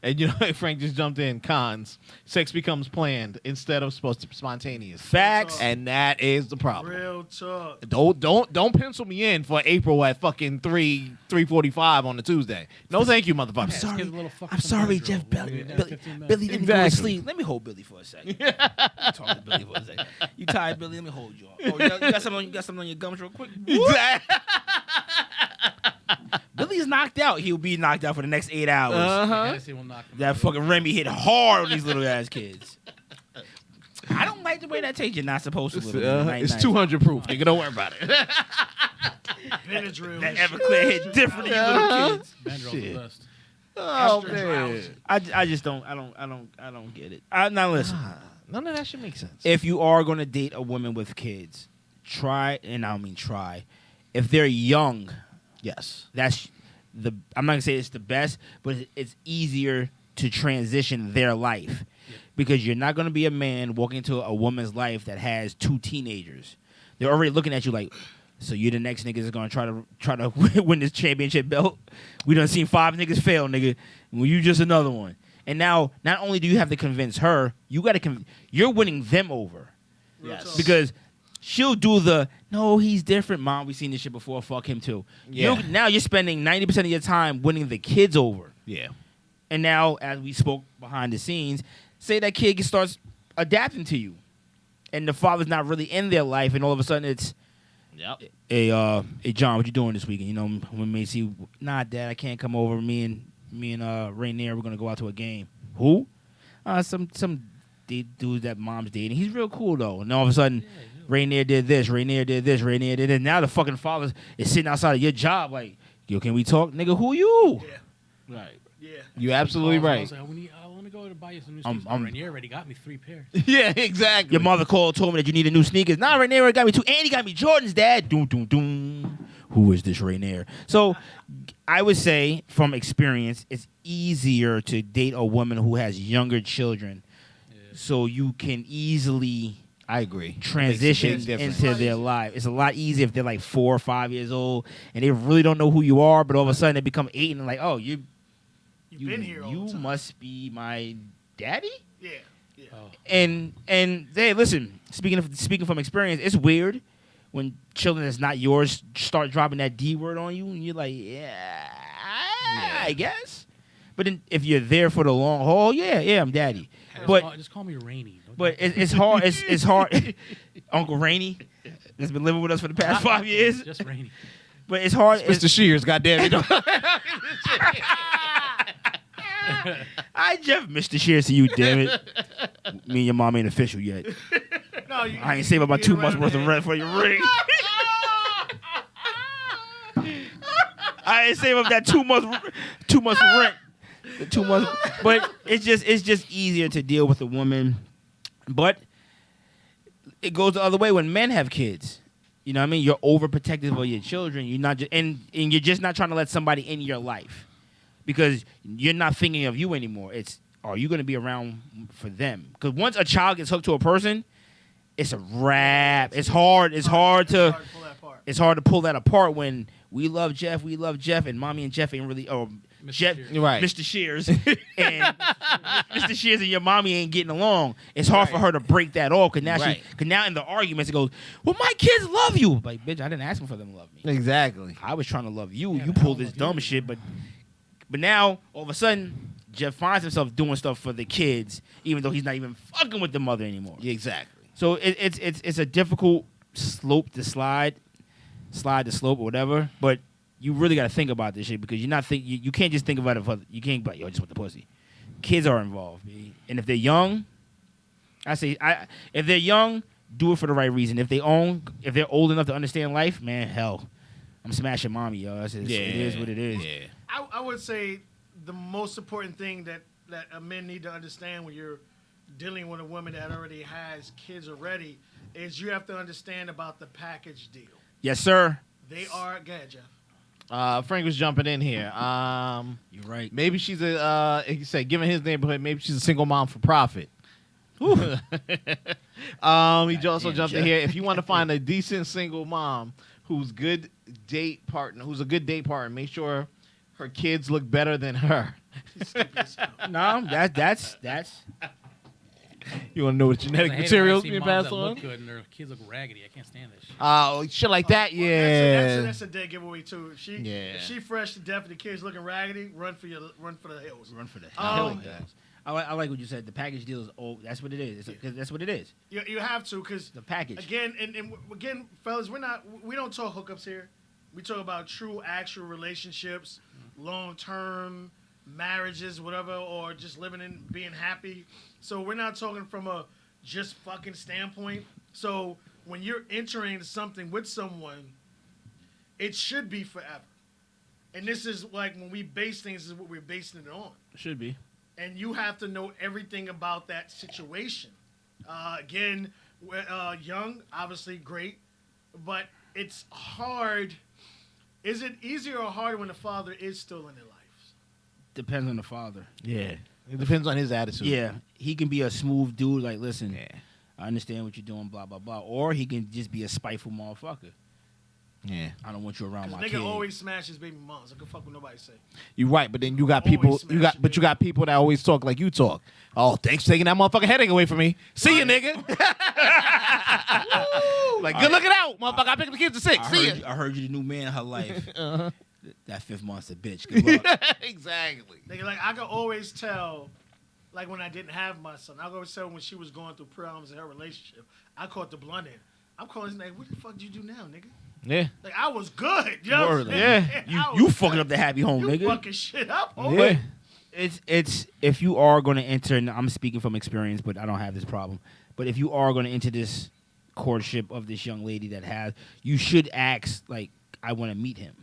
And you know, Frank just jumped in. Cons. Sex becomes planned instead of supposed to be spontaneous.
Facts.
And that is the problem.
Real talk.
Don't pencil me in for April at fucking 3:45 on the Tuesday. No, thank you, motherfucker.
I'm sorry.
give a little fucking
I'm sorry,
girl.
Jeff.
We'll be there in
Billy
15 minutes.
Billy didn't go to
Exactly.
sleep. Let me hold Billy for a second. Talk to Billy for a second. You tired, Billy? Let me hold you. Oh, you got something on your gums real quick?
Exactly.
Billy's knocked out. He'll be knocked out for the next 8 hours.
Hennessy will knock them
That
out.
fucking Remy hit hard on these little ass kids. I don't like the way that tastes. You're not supposed to. Little
It's
night.
200 proof. Nigga, don't worry about it.
Benadryl.
That Everclear hit different than you little kids.
Benadryl's
Shit.
the best.
Oh
Extra
man.
drowsy.
I just don't. I don't get it. Now listen.
None of that should make sense.
If you are going to date a woman with kids, try, and I don't mean try. If they're young,
Yes.
that's I'm not gonna say it's the best, but it's easier to transition their life because you're not gonna be a man walking into a woman's life that has 2 teenagers. They're already looking at you like, so you're the next nigga that's gonna try to win this championship belt. We done seen 5 niggas fail, nigga. Well, you just another one. And now, not only do you have to convince her, you got to you're winning them over
Real
Yes.
talk.
because she'll do the no, he's different, mom. We've seen this shit before. Fuck him too.
Yeah.
Now you're spending 90% of your time winning the kids over.
Yeah.
And now, as we spoke behind the scenes, say that kid starts adapting to you, and the father's not really in their life, and all of a sudden it's,
Yep.
hey John, what you doing this weekend? You know, when Macy, nah, Dad, I can't come over. Me and Rainier, we're gonna go out to a game. Who? Some dude that mom's dating. He's real cool though. And all of a sudden, Rainier did this. Rainier did this. Rainier did it. Now the fucking father is sitting outside of your job, like, yo, can we talk, nigga? Who you?
Yeah.
Right.
Yeah.
You're absolutely
I
right.
was like, I want to go to buy you some new
I'm-
sneakers.
I'm-
Rainier already got me 3 pairs.
Yeah, exactly.
Your mother called, told me that you needed new sneakers. Nah, Rainier already got me 2, and he got me Jordans, Dad. Doom, doom, doom. Who is this Rainier? So, I would say, from experience, it's easier to date a woman who has younger children, so you can easily
I agree.
transition
Makes a big difference.
into their life. It's a lot easier if they're like 4 or 5 years old and they really don't know who you are, but all of a sudden they become 8 and like, oh,
You've been here all
you
the time.
must be my daddy.
Oh,
And hey, listen, speaking from experience, it's weird when children that's not yours start dropping that D word on you, and you're like, yeah, I guess. But then if you're there for the long haul, yeah, I'm daddy. But
just call me Rainy. Don't
but it's hard. It's hard. Uncle Rainey that's been living with us for the past 5 years.
just Rainy.
But it's hard.
Mr. Shears, goddamn it.
I Jeff Mr. Shears to you, damn it. Me and your mom ain't official yet.
No,
I ain't saving my
you
2
get
months
around
worth of
there.
rent for your ring. I ain't save up that 2 months rent. The 2 months, but it's just easier to deal with a woman. But it goes the other way when men have kids. You know what I mean? You're overprotective of your children. You're not, and you're just not trying to let somebody in your life because you're not thinking of you anymore. It's, are you going to be around for them? Because once a child gets hooked to a person, it's a wrap. It's hard. It's hard to
pull that apart.
it's hard to pull that apart when we love Jeff, and mommy and Jeff ain't really, or
Mr.
Jeff,
Shears.
Right.
Mr. Shears, and Mr. Shears and your mommy ain't getting along. It's hard for her to break that off because now
Right.
cause now in the arguments it goes, well, my kids love you. Like, bitch, I didn't ask them for them to love me.
Exactly.
I was trying to love you.
Yeah,
You
but I
pulled
don't
this
love
dumb
you.
shit, but now all of a sudden Jeff finds himself doing stuff for the kids, even though he's not even fucking with the mother anymore.
Exactly.
So it's a difficult slope to slide the slope or whatever. But you really got to think about this shit because you're not you can't just think about it. You can't be like, yo, I just want the pussy. Kids are involved, B. And if they're young, if they're young, do it for the right reason. If they're old enough to understand life, man, hell, I'm smashing mommy, yo. It is what it is.
Yeah.
I would say the most important thing that men need to understand when you're dealing with a woman that already has kids already is you have to understand about the package deal.
Yes, sir.
They are, go ahead, Jeff.
Frank was jumping in here.
You're right.
Maybe she's he said, given his neighborhood, maybe she's a single mom for profit. He also
damn,
jumped in
Jeff.
here. If you want to find a decent single mom who's a good date partner, make sure her kids look better than her.
No, that's
You want to know what
I
genetic
hate it when I
materials
see
being
moms
passed
that look
on?
good and their kids look raggedy. I can't stand this shit.
Oh, shit like that.
Well,
Yeah.
that's a dead giveaway too. If she fresh to death and the kids looking raggedy, run for the hills.
run for the
Oh.
hell. I like what you said. The package deal is that's what it is. That's what it is.
You have to because
The package.
again and again, fellas, we don't talk hookups here. We talk about true, actual relationships, long term marriages, whatever, or just living and being happy. So we're not talking from a just fucking standpoint. So when you're entering something with someone, it should be forever. And this is like when we base things, this is what we're basing it on.
Should be.
And you have to know everything about that situation. Again, we're, young, obviously great, but it's hard. Is it easier or harder when the father is still in their lives?
Depends on the father.
Yeah. It depends on his attitude.
Yeah, he can be a smooth dude. Like, listen,
Yeah.
I understand what you're doing, blah blah blah. Or he can just be a spiteful motherfucker.
Yeah.
I don't want you around my
Because
kid.
nigga always smash his baby moms. I can fuck with nobody say.
You're right, but then you got
Always
people.
smash
You got,
it,
but you got people that always talk like you talk. Oh, thanks for taking that motherfucking headache away from me. See ya, nigga. Woo! Like, good looking out, motherfucker. I picked the kids at 6. See ya.
I heard you the new man in her life. That fifth monster bitch. Good luck.
Exactly.
Nigga, like I could always tell, like when I didn't have my son, I could always tell when she was going through problems in her relationship. I caught the blunt end. I'm calling this nigga, what the fuck did you do now, nigga?
Yeah.
Like I was good. You know what I'm
Word.
saying?
Yeah.
I
You
was
fucking
good.
up the happy home,
You
nigga.
fucking shit up, homie.
Yeah.
It's if you are going to enter, and I'm speaking from experience, but I don't have this problem. But if you are going to enter this courtship of this young lady that has, you should ask like, I want to meet him.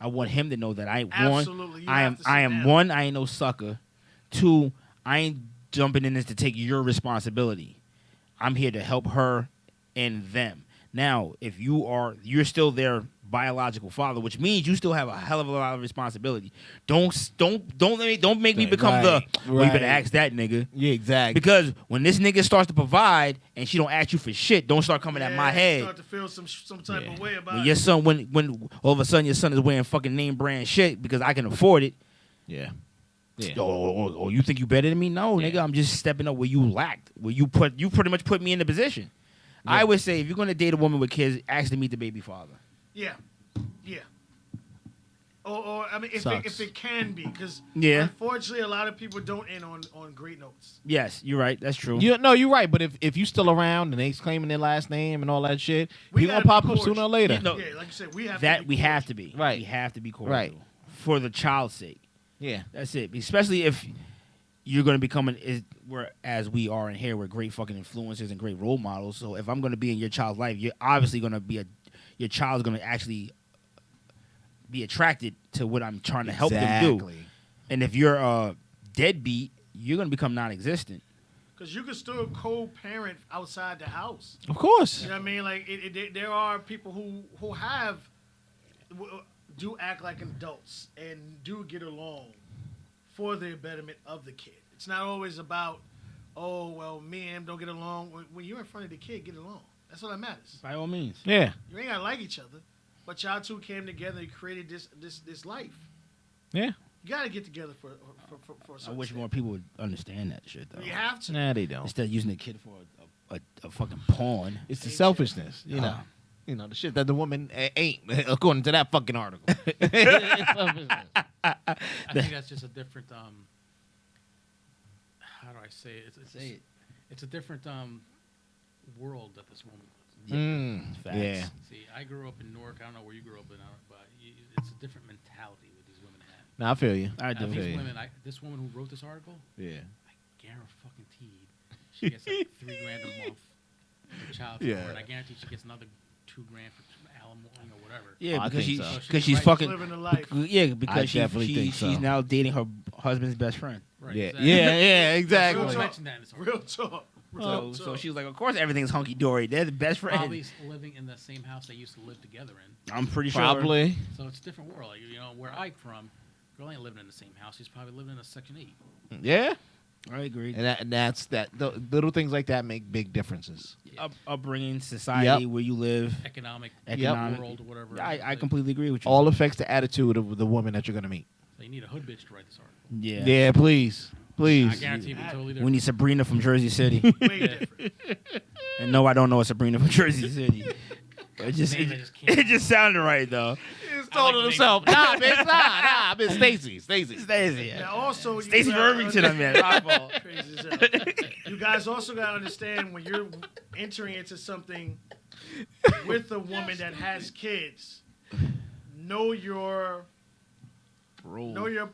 I want him to know that
Absolutely. You
I
have
am
to sit
I am
down.
one, I ain't no sucker. Two, I ain't jumping in this to take your responsibility. I'm here to help her and them. Now, if you're still their biological father, which means you still have a hell of a lot of responsibility. Don't make me become the well, you better ask that nigga.
Yeah, exactly.
Because when this nigga starts to provide and she don't ask you for shit, don't start coming at my
you
head.
Start to feel some type of way about
When
it.
your son, when all of a sudden your son is wearing fucking name brand shit because I can afford it.
Yeah. Yeah.
Oh, you think you better than me? No,
Yeah.
nigga, I'm just stepping up where you lacked. Where you pretty much put me in the position.
Yeah.
I would say if you're gonna date a woman with kids, actually meet the baby father.
Yeah. Or I mean, if
Sucks.
it can be, because
Yeah.
unfortunately, a lot of people don't end on great notes.
Yes, you're right. That's true.
No, you're right. But if you still around and they claiming their last name and all that shit,
We
he gonna
gotta be
pop up
cordial.
sooner or later.
No,
Yeah, like you said, we have
that
to be
we have
cordial.
to be.
Right.
We have to be cordial.
Right.
For the child's sake.
Yeah.
That's it. Especially if you're going to become as we are in here, we're great fucking influencers and great role models. So if I'm going to be in your child's life, you're obviously going to be your child's going to actually be attracted to what I'm trying to help them do.
Exactly.
And if you're a deadbeat, you're going to become non-existent.
Because you can still co-parent outside the house.
Of course.
You know what I mean? Like there are people who do act like adults and do get along for the betterment of the kid. It's not always about, oh well, me and him don't get along. When you're in front of the kid, get along. That's all that matters.
By all means.
Yeah.
You ain't gotta like each other, but y'all two came together and created this life.
Yeah.
You gotta get together for
I
something.
wish more people would understand that shit though.
You have to.
Nah, they don't.
Instead of using the kid for a fucking pawn.
It's the selfishness, you know. You know, the shit that the woman ain't, according to that fucking article. It's selfishness.
I think that's just a different. How do I say it? It's a different world that this woman lives in.
Facts.
Yeah.
See, I grew up in Newark. I don't know where you grew up in, but it's a different mentality what these women have.
No, I feel you.
I do.
These
feel you.
women, this woman who wrote this article,
Yeah.
I guarantee she gets like $3,000 a month for child support,
Yeah.
and I guarantee she gets another $2,000 for alimony or whatever.
Yeah,
I
because
think
she's
so.
because she's
Right.
fucking.
Living the life.
Yeah,
I
because
definitely think so.
she's now dating her husband's best friend.
Right,
Yeah.
exactly.
Yeah,
Real
exactly.
talk.
mentioned that in this article.
Real talk.
So she was like, of course everything's hunky dory. They're the best
Probably
friends.
living in the same house they used to live together in.
I'm pretty sure.
Probably.
So it's a different world. Like, you know, where I'm from, girl ain't living in the same house. She's probably living in a Section 8.
Yeah.
I agree.
And that's that. The little things like that make big differences.
Upbringing, society, where you live,
Economic
economic.
world or whatever.
I completely agree with you.
All affects the attitude of the woman that you're going to meet.
So you need a hood bitch to write this article.
Yeah.
Yeah, please.
I
Please.
guarantee it'll be totally
We
different.
need Sabrina from Jersey City.
Way different.
And no, I don't know a Sabrina from Jersey City. It just
Name that just came
it just sounded right though.
He's
I like
told
the
himself, nah, bitch, nah, bitch, Stacy.
Stacey.
Now also, you
Stacey
gotta
Irvington, I mean. My fault.
Crazy as hell. You guys also gotta understand when you're entering into something with a woman that has kids, know your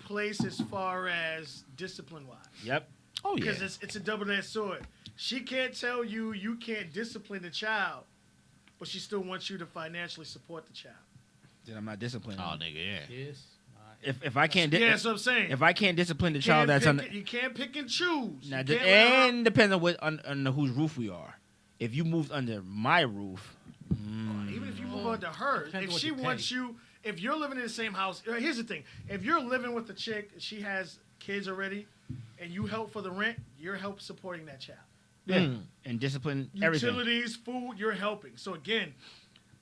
place as far as discipline wise.
Yep.
Oh, yeah.
Because it's a double-edged sword. She can't tell you can't discipline the child, but she still wants you to financially support the child.
Then I'm not disciplined.
Oh, nigga, yeah.
Yes.
If I can't
Yeah, that's what I'm saying.
if I can't discipline the
You
child
can't
that's on
pick- you can't pick and choose.
now,
You can't let her-
and depends on what on whose roof we are. If you moved under my roof,
Even if you move on to her,
Depends
if
what
she
you
wants
pay.
you, if you're living in the same house, here's the thing: if you're living with a chick, she has kids already, and you help for the rent, you're help supporting that child.
yeah, and discipline everything.
Utilities, food, you're helping. So again,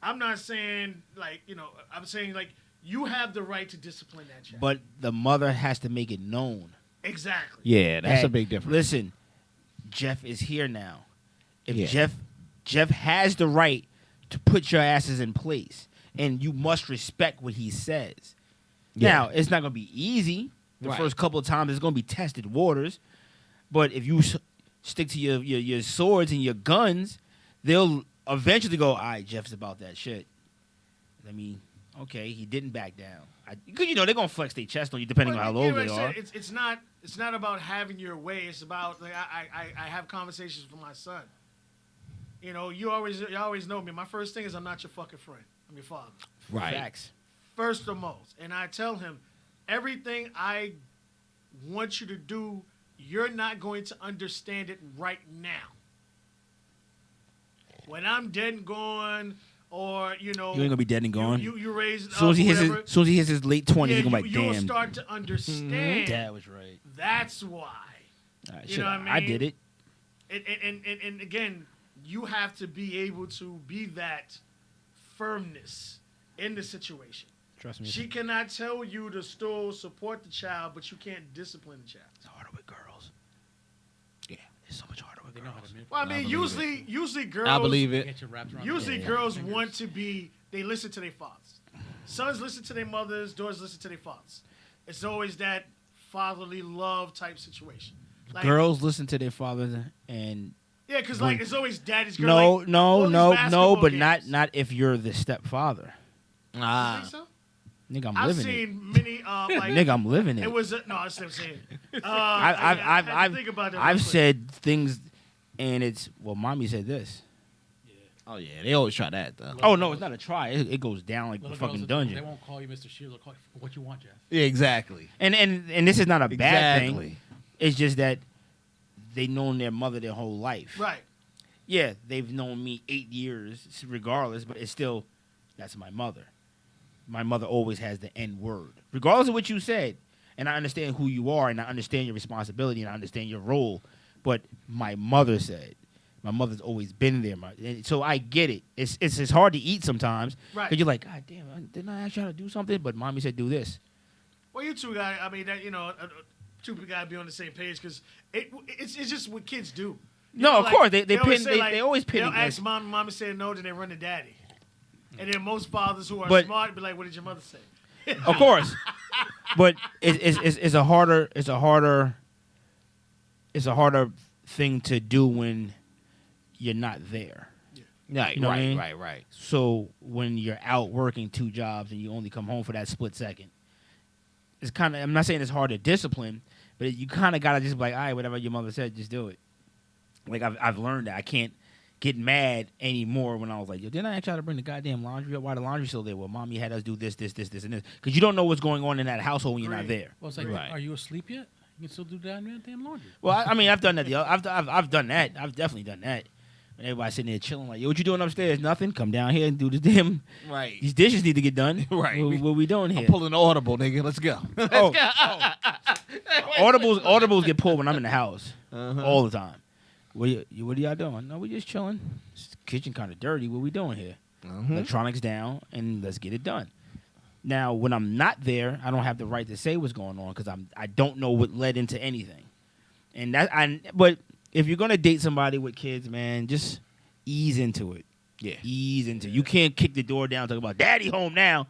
I'm not saying I'm saying like you have the right to discipline that child.
But the mother has to make it known.
Exactly.
Yeah, that's
that,
a big difference.
Listen, Jeff is here now. If
Yeah.
Jeff has the right to put your asses in place, and you must respect what he says.
Yeah.
Now, it's not gonna be easy. The
Right.
first couple of times, it's gonna be tested waters. But if you stick to your swords and your guns, they'll eventually go, all right, Jeff's about that shit. I mean, okay, he didn't back down. Because, they're going to flex their chest on you depending on how low they are.
It's not about having your way. It's about like I have conversations with my son. You always know me. My first thing is I'm not your fucking friend. I'm your father.
Right.
Facts.
First and most. And I tell him everything I want you to do, you're not going to understand it right now. When I'm dead and gone, or
You ain't going to be dead and gone.
You raised
As soon as he hits his late 20s,
yeah,
he's going to be
you'll
like, damn,
start to understand.
Dad was right.
That's why.
All right,
You
shit,
know what I mean?
I did it.
And again, you have to be able to be that firmness in the situation.
Trust me.
She cannot tell you to still support the child, but you can't discipline the child.
It's harder with girls. Yeah, it's so much harder with
They know how
girls.
to manipulate.
Well, I mean, usually girls.
I believe it.
Get your wrapped around
Usually,
their
girls
fingers.
want to be. They listen to their fathers. Sons listen to their mothers. Daughters listen to their fathers. It's always that fatherly love type situation. Like,
Girls listen to their fathers and
yeah, because like it's always daddy's girl.
no,
like,
no,
all these
no,
basketball
but
games.
not if you're the stepfather.
You
Ah.
think so?
Nigga, I'm
I've
living
seen many. Like
it. Nigga, I'm living it.
it was no. I was saying.
I
had to think about that.
I've
real quick.
said things, and it's mommy said this.
Oh, yeah. They always try that, though.
Oh no, it's not a try. It goes down like
Little
the fucking
girls,
dungeon.
They won't call you Mr. Shears. They'll call you what you want, Jeff.
Yeah, exactly.
And this is not a bad
Exactly.
thing. It's just that they known their mother their whole life.
Right.
Yeah, they've known me 8 years, regardless, but it's still, that's my mother. My mother always has the N word, regardless of what you said. And I understand who you are, and I understand your responsibility, and I understand your role. But my mother said, my mother's always been there. So I get it. It's hard to eat sometimes.
Right.
Because you're like, God damn, didn't I ask you how to do something? But mommy said do this.
Well, you two got. I mean, that two people gotta be on the same page because it's just what kids do. You
No,
know,
of
like,
course. They
always say, like,
they always pin
They'll
it.
ask mommy said no, then they run to daddy. And then most fathers who are
But-
smart be like, "What did your mother say?"
Of course. But it's a harder thing to do when you're not there.
Right,
You know what I mean?
right.
So when you're out working 2 jobs and you only come home for that split second, it's kind of, I'm not saying it's hard to discipline, but you kind of gotta just be like, all right, whatever your mother said, just do it. Like I've learned that I can't get mad anymore when I was like, yo, didn't I ask y'all to bring the goddamn laundry up? Why the laundry's still there? Well, mommy had us do this, and this, because you don't know what's going on in that household when you're not
Agreed.
there.
Well, it's like,
Right.
are you asleep yet? You can still do damn laundry.
Well, I mean, I've done that. I've done that. I've definitely done that. When everybody's sitting there chilling, like, yo, what you doing upstairs? Nothing. Come down here and do this damn.
Right.
These dishes need to get done.
Right.
What we doing here?
I'm pulling the audible, nigga. Let's go.
Oh, audibles get pulled when I'm in the house all the time. What are y'all doing? No, we just chilling. Kitchen kind of dirty. What we doing here? Electronics down, and let's get it done. Now, when I'm not there, I don't have the right to say what's going on because I don't know what led into anything. But if you're gonna date somebody with kids, man, just ease into it.
Yeah.
Ease into it. You can't kick the door down talking about daddy home now.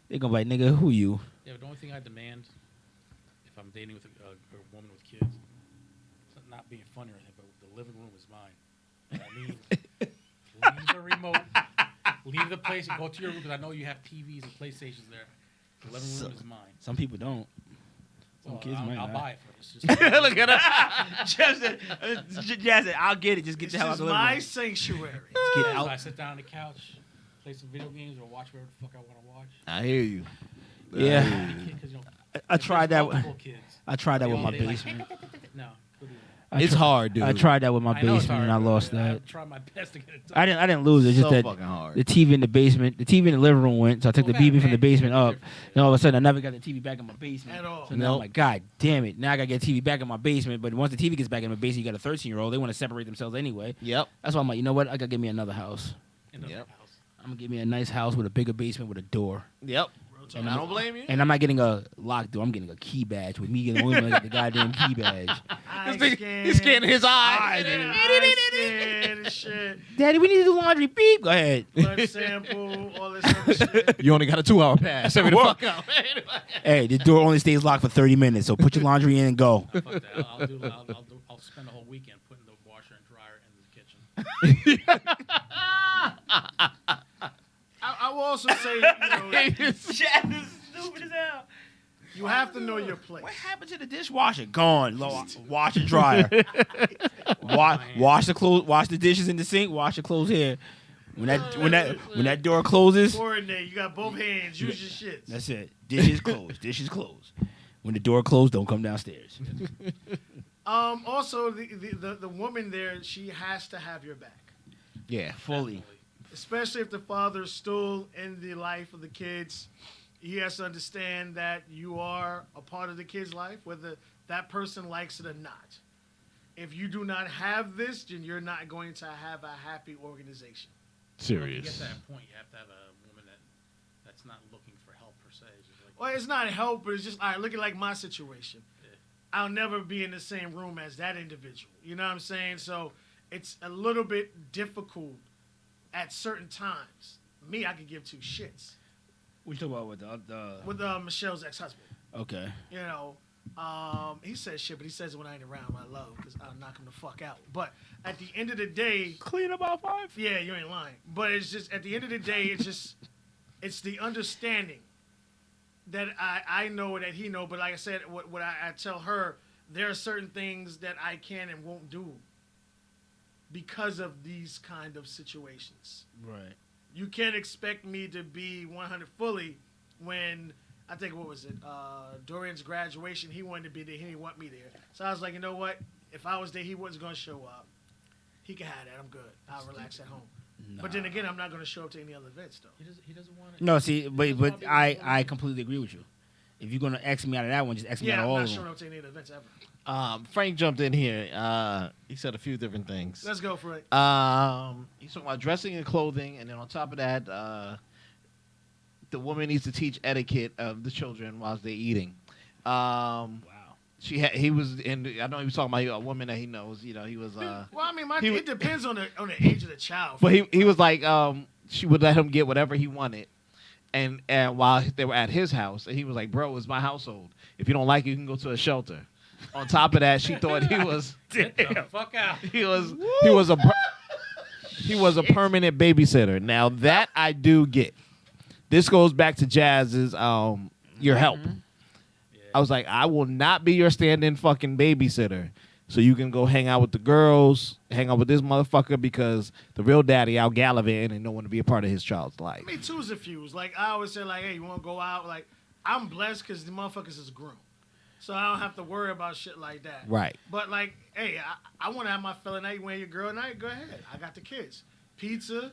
They're gonna be like, nigga, who you?
Yeah, but the only thing I demand, if I'm dating with a woman with kids, it's not being funny or anything, but the living room is mine. And I mean, leave the remote, leave the place, and go to your room because I know you have TVs and PlayStations there. The living room is mine.
Some people don't.
Well,
kids
I'll,
might
I'll
not.
buy it for us. Just
Look at that.
Jazz said, I'll get it. Just get
This
the hell out
is
of the living
my
room.
sanctuary.
Just get
So
out.
I sit down on the couch, play some video games, or watch whatever the fuck I want to watch.
I hear you.
Yeah.
Because, you know,
I tried that.
multiple kids.
I tried that
They
with
all-
my
they like,
basement.
No, go do that.
It's hard, dude.
I tried that with my
I know it's
basement and I
hard,
lost
but
that.
I tried my best to get it done.
I didn't lose. It's just
So
that
fucking hard.
the TV in the basement, the TV in the living room went, so I took
Well,
the TV from the
man,
basement up.
different.
And all of a sudden, I never got the TV back in my basement.
At all.
So now I'm
Nope.
like, God damn it. Now I got to get TV back in my basement. But once the TV gets back in my basement, you got a 13-year-old. They want to separate themselves anyway.
Yep.
That's why I'm like, you know what? I got to get me another house.
In the
Yep.
house.
I'm going to get me a nice house with a bigger basement with a door.
Yep.
And
I don't blame you.
And I'm not getting a locked door. I'm getting a key badge with me getting the only one that got the goddamn key badge.
He's scanning his eyes.
Scan and shit.
Daddy, we need to do laundry. Beep. Go ahead.
Blood sample, all this other shit.
You only got a 2-hour pass. Every the
Whoa.
fuck out.
Hey, the door only stays locked for 30 minutes, so put your laundry in and go.
Fuck that. I'll spend the whole weekend putting the washer and dryer in the kitchen.
I will also say, you know,
Stupid as hell.
you have to know your place.
What happened to the dishwasher? Gone. Wash and dryer. Wash the clothes. Wash the dishes in the sink. Wash your clothes here. When that door closes,
Coordinate. You got both hands. Use your shits.
that's it. Dishes closed. Dishes closed. When the door closed, don't come downstairs.
Also, the woman there, she has to have your back,
Yeah.
Fully.
especially if the father's still in the life of the kids. He has to understand that you are a part of the kid's life, whether that person likes it or not. If you do not have this, then you're not going to have a happy organization.
To get to that point, you have to have a woman that's not looking for help per se. It's just like,
Well, it's not help, but it's just, all right, look at like my situation.
Yeah.
I'll never be in the same room as that individual. You know what I'm saying? So it's a little bit difficult at certain times. Me, I could give 2 shits.
What you talking about with the?
With Michelle's ex-husband.
Okay.
You know, he says shit, but he says it when I ain't around, when I love, because I'll knock him the fuck out. But at the end of the day,
Clean about 5.
yeah, you ain't lying. But it's just, at the end of the day, it's just, it's the understanding that I know that he know. But like I said, what I tell her, there are certain things that I can and won't do because of these kind of situations.
Right.
You can't expect me to be 100 fully when I think what was it? Dorian's graduation. He wanted to be there. He didn't want me there. So I was like, you know what? If I was there, he wasn't gonna show up. He can have that. I'm good. I'll relax at home. But then again, I'm not gonna show up to any other events though.
He doesn't want it.
No, see, but
doesn't wanna be
I completely agree with you. If you're gonna X me out of that one, just X me out
Yeah,
of
I'm
all
not
of
showing
them.
up to any of the events ever.
Frank jumped in here. He said a few different things.
Let's go for it.
He's talking about dressing and clothing, and then on top of that, the woman needs to teach etiquette of the children while they're eating.
Wow.
He was in. I know he was talking about a woman that he knows. You know, he was.
Well, I mean,
he
it depends on the age of the child.
But he was like, she would let him get whatever he wanted, and while they were at his house, and he was like, bro, it's my household. If you don't like it, you can go to a shelter. On top of that, she thought he was.
Get the fuck out.
He was a permanent babysitter. Now that I do get. This goes back to Jazz's your help.
Yeah.
I was like, I will not be your stand-in fucking babysitter. So you can go hang out with the girls, hang out with this motherfucker because the real daddy out gallivanting and don't want to be a part of his child's life.
Me too's a fuse. Like I always say, like, hey, you want to go out? Like I'm blessed because the motherfuckers is grown, so I don't have to worry about shit like that.
Right.
But like, hey, I want to have my fella night when your girl night. Go ahead. I got the kids. Pizza.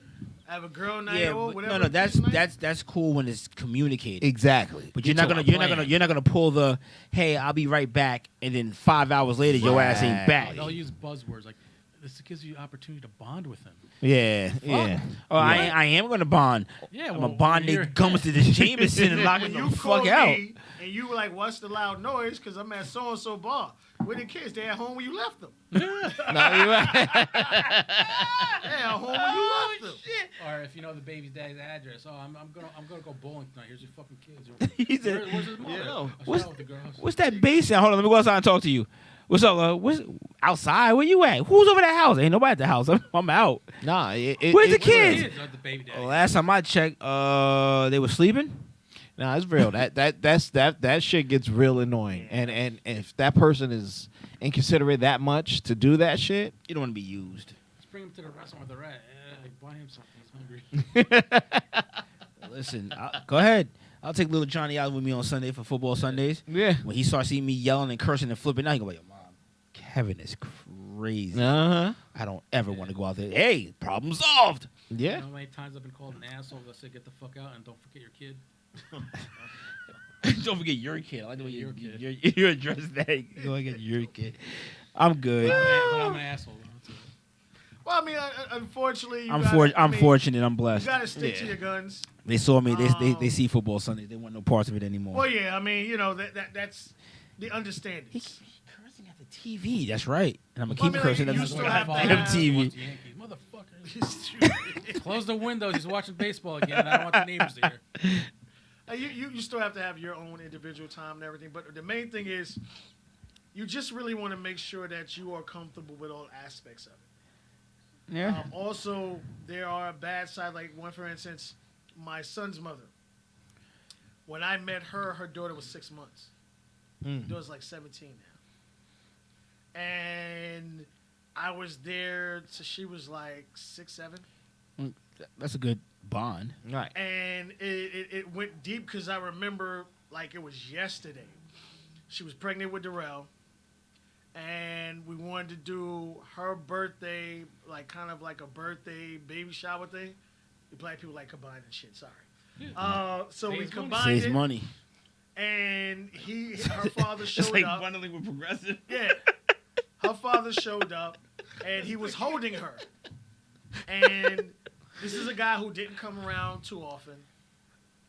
Have a girl night
Yeah,
or
but
whatever.
no,
kids night.
that's cool when it's communicated.
Exactly.
But you're not gonna pull the hey, I'll be right back, and then 5 hours later your ass ain't back.
They'll use buzzwords like this gives you opportunity to bond with him.
Yeah. Yeah.
Oh, I am gonna bond.
Yeah,
I'm
well,
gonna bond
when you're-
Nick Gummins to this Jameson and lock
When
him
you
the
call
fuck
me
out.
and you were like, "What's the loud noise?" Because I'm at so and so bar. Where the kids? They at home when you left them.
No, you're right.
They at home when you left them.
Or if you know the baby's dad's address, I'm gonna go bowling tonight. Here's your fucking kids.
He said,
Where's his mother?
Yeah.
I'll
What's-
shout with the girls.
"What's that bass sound? Hold on, let me go outside and talk to you. What's up? What's outside? Where you at? Who's over that house? Ain't nobody at the house. I'm out.
Nah.
Where's the kids?
Kids are the baby daddy.
Last time I checked, they were sleeping.
Nah, it's real. That shit gets real annoying. And if that person is inconsiderate that much to do that shit,
You don't want to be used.
Let's bring him to the restaurant where they're at. Buy him something. He's hungry.
Listen, go ahead. I'll take little Johnny out with me on Sunday for football Sundays.
yeah.
When he starts seeing me yelling and cursing and flipping out, he go like, "Yo, Mom, Kevin is crazy.
Uh-huh.
I don't ever want to go out there. Hey, problem solved."
You
Yeah.
know how many times I've been called an asshole? I said, get the fuck out and don't forget your kid.
Don't forget your kid. I like the way
Your
you
kid.
you address that. Go get your kid. I'm good.
But I'm an asshole. That's it.
Well, I mean, unfortunately,
I'm
I'm
fortunate. I'm
You
blessed.
gotta stick to
Yeah.
your guns.
They saw me. They see football Sundays. They want no parts of it anymore.
Well, yeah, I mean, you know that's the understanding.
He cursing at the TV. That's right. And I'm gonna
Well,
keep
I mean,
cursing
like,
at
you
the
still have to
damn
have-
TV.
Watch the Yankees. Motherfucker. Close the windows. He's watching baseball again. I don't want the neighbors to hear.
You still have to have your own individual time and everything, but the main thing is you just really want to make sure that you are comfortable with all aspects of it.
Yeah.
Also, there are bad sides. Like one, for instance, my son's mother. When I met her, her daughter was 6 months.
Mm.
Her daughter's like 17 now, and I was there. So she was like 6, 7.
That's a good bond.
Right.
And it went deep because I remember like it was yesterday. She was pregnant with Darrell, and we wanted to do her birthday, like kind of like a birthday baby shower thing. The black people like combining shit. Sorry. So we
Saves money.
combined
Saves
it,
money.
and her father showed up.
bundling with Progressive.
Yeah. Her father showed up, and he was holding her. And this is a guy who didn't come around too often.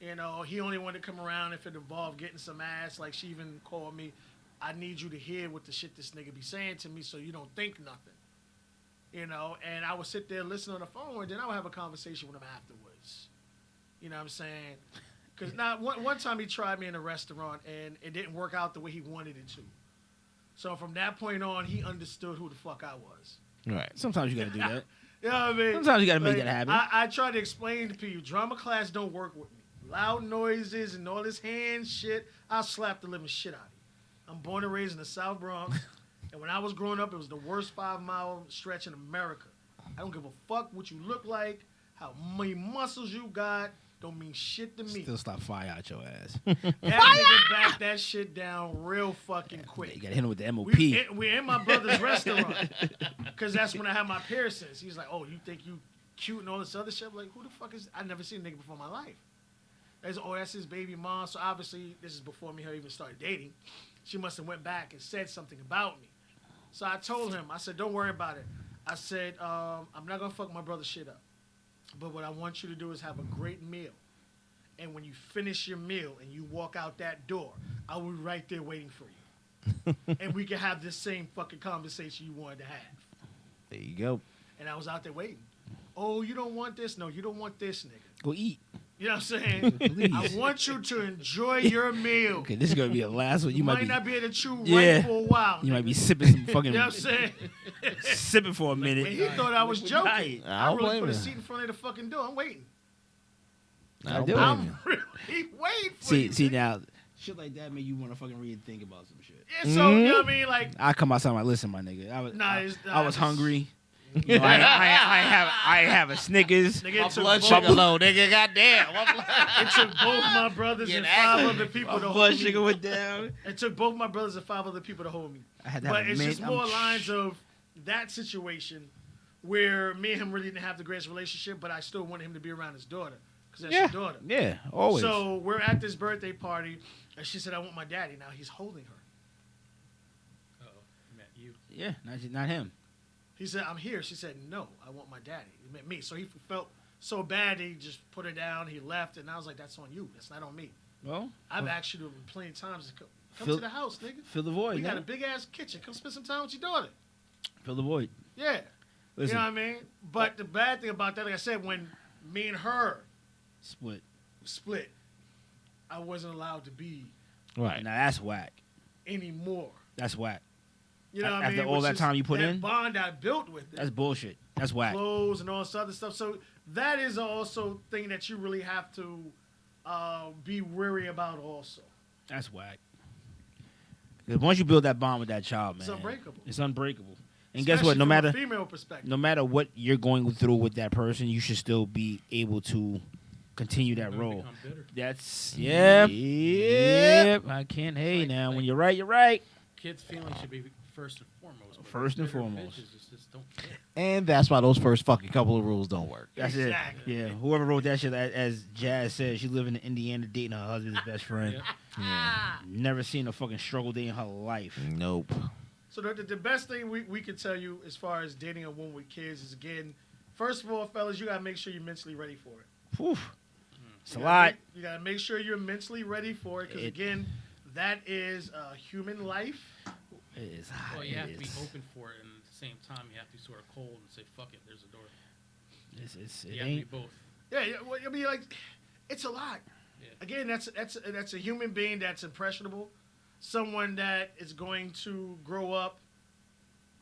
You know, he only wanted to come around if it involved getting some ass. Like, she even called me, I need you to hear what the shit this nigga be saying to me so you don't think nothing. You know, and I would sit there listen on the phone, and then I would have a conversation with him afterwards. You know what I'm saying? Because now, one time he tried me in a restaurant, and it didn't work out the way he wanted it to. So from that point on, he understood who the fuck I was.
Right.
Sometimes you gotta do that.
You know what I mean?
Sometimes you gotta make
Like,
that happen.
I try to explain to people, drama class don't work with me. Loud noises and all this hand shit, I'll slap the living shit out of you. I'm born and raised in the South Bronx, and when I was growing up, it was the worst 5-mile stretch in America. I don't give a fuck what you look like, how many muscles you got. don't mean shit to me.
Still slap fire out your ass.
That nigga backed that shit down real fucking
You
quick.
gotta hit him with the MOP.
We're in my brother's restaurant because that's when I had my piercings. He's like, "Oh, you think you cute and all this other shit?" I'm like, who the fuck is? I never seen a nigga before in my life. That's his baby mom. So obviously, this is before me and her even started dating. She must have went back and said something about me. So I told him, I said, "Don't worry about it." I said, "I'm not gonna fuck my brother's shit up, but what I want you to do is have a great meal. And when you finish your meal and you walk out that door, I will be right there waiting for you. And we can have this same fucking conversation you wanted to have."
There you go.
And I was out there waiting. "Oh, you don't want this? No, you don't want this, nigga."
Go eat.
You know what I'm saying?
Please.
I want you to enjoy your meal.
Okay, this is gonna be the last one.
You might not be able to chew
Yeah.
right for a while.
You might be
nigga.
sipping some fucking.
You know what I'm saying?
sipping for a minute.
And he thought I was joking.
Right.
I
I
don't
really
blame
put a
you.
seat in front of the fucking door. I'm waiting.
I don't
do.
blame
I'm
you.
really waiting for
See,
you.
see
nigga.
now, shit like that make you want to fucking read and think about some shit.
Yeah, so, you know what I mean? Like,
I come outside like, listen, my nigga,
Nah,
I was
it's-
hungry. You know, I have a Snickers.
nigga,
My
it took
blood
both-
sugar low, nigga. Goddamn.
It took both my brothers
Get
and 5
active.
other people
My
to
blood
hold
sugar
me.
went down.
It took both my brothers and 5 other people to hold me.
I had to have
But
a
it's
mint.
just more lines of that situation where me and him really didn't have the greatest relationship, but I still wanted him to be around his daughter because that's
Yeah,
his daughter.
yeah, always.
So we're at this birthday party, and she said, "I want my daddy." Now he's holding her.
Uh-oh. Met you.
yeah, not him.
He said, "I'm here." She said, "No, I want my daddy." He meant me. So he felt so bad, he just put her down. He left, and I was like, "That's on you. That's not on me."
Well,
I've asked you to plenty of times to come
Fill-
to the house, nigga.
fill the void.
We got a
nigga.
big ass kitchen. Come spend some time with your daughter.
Fill the void.
Yeah.
Listen,
You know what I mean? But the bad thing about that, like I said, when me and her
split.
split, I wasn't allowed to be
Right.
Now that's whack.
anymore.
That's whack.
You know what I
After
mean?
all
Which
that
is
time you put
that
in?
bond I built with it.
That's bullshit. That's whack.
Clothes and all this other stuff. So that is also thing that you really have to be wary about also.
That's whack. Because once you build that bond with that child, man,
It's unbreakable.
It's unbreakable. And guess
Especially
what? No
from
matter
a female perspective.
no matter what you're going through with that person, you should still be able to continue that
Don't
role.
become bitter.
That's yep.
Yep.
I can't. Hey,
like-
now
like-
when you're right, you're right.
Kids' feelings should be first and foremost. but
First and
bitter
foremost.
bitches just don't fit.
And that's why those first fucking couple of rules don't work.
That's
Exactly.
it. Yeah. Whoever wrote that shit, as Jazz said, she living in Indiana dating her husband's best friend.
Yep.
Yeah.
Never seen a fucking struggle day in her life.
Nope.
So the best thing we can tell you as far as dating a woman with kids is, again, first of all, fellas, you got to make sure you're mentally ready for it.
Whew. It's a
You gotta
lot.
You got to make sure you're mentally ready for it because, again, that is a human life.
It is hot.
Well, you have to be
It is.
open for it, and at the same time, you have to be sort of cold and say, "Fuck it, there's a door."
It
You have to be
ain't.
both.
Yeah, well, I mean, like, it's a lot.
Yeah.
Again, that's a human being that's impressionable, someone that is going to grow up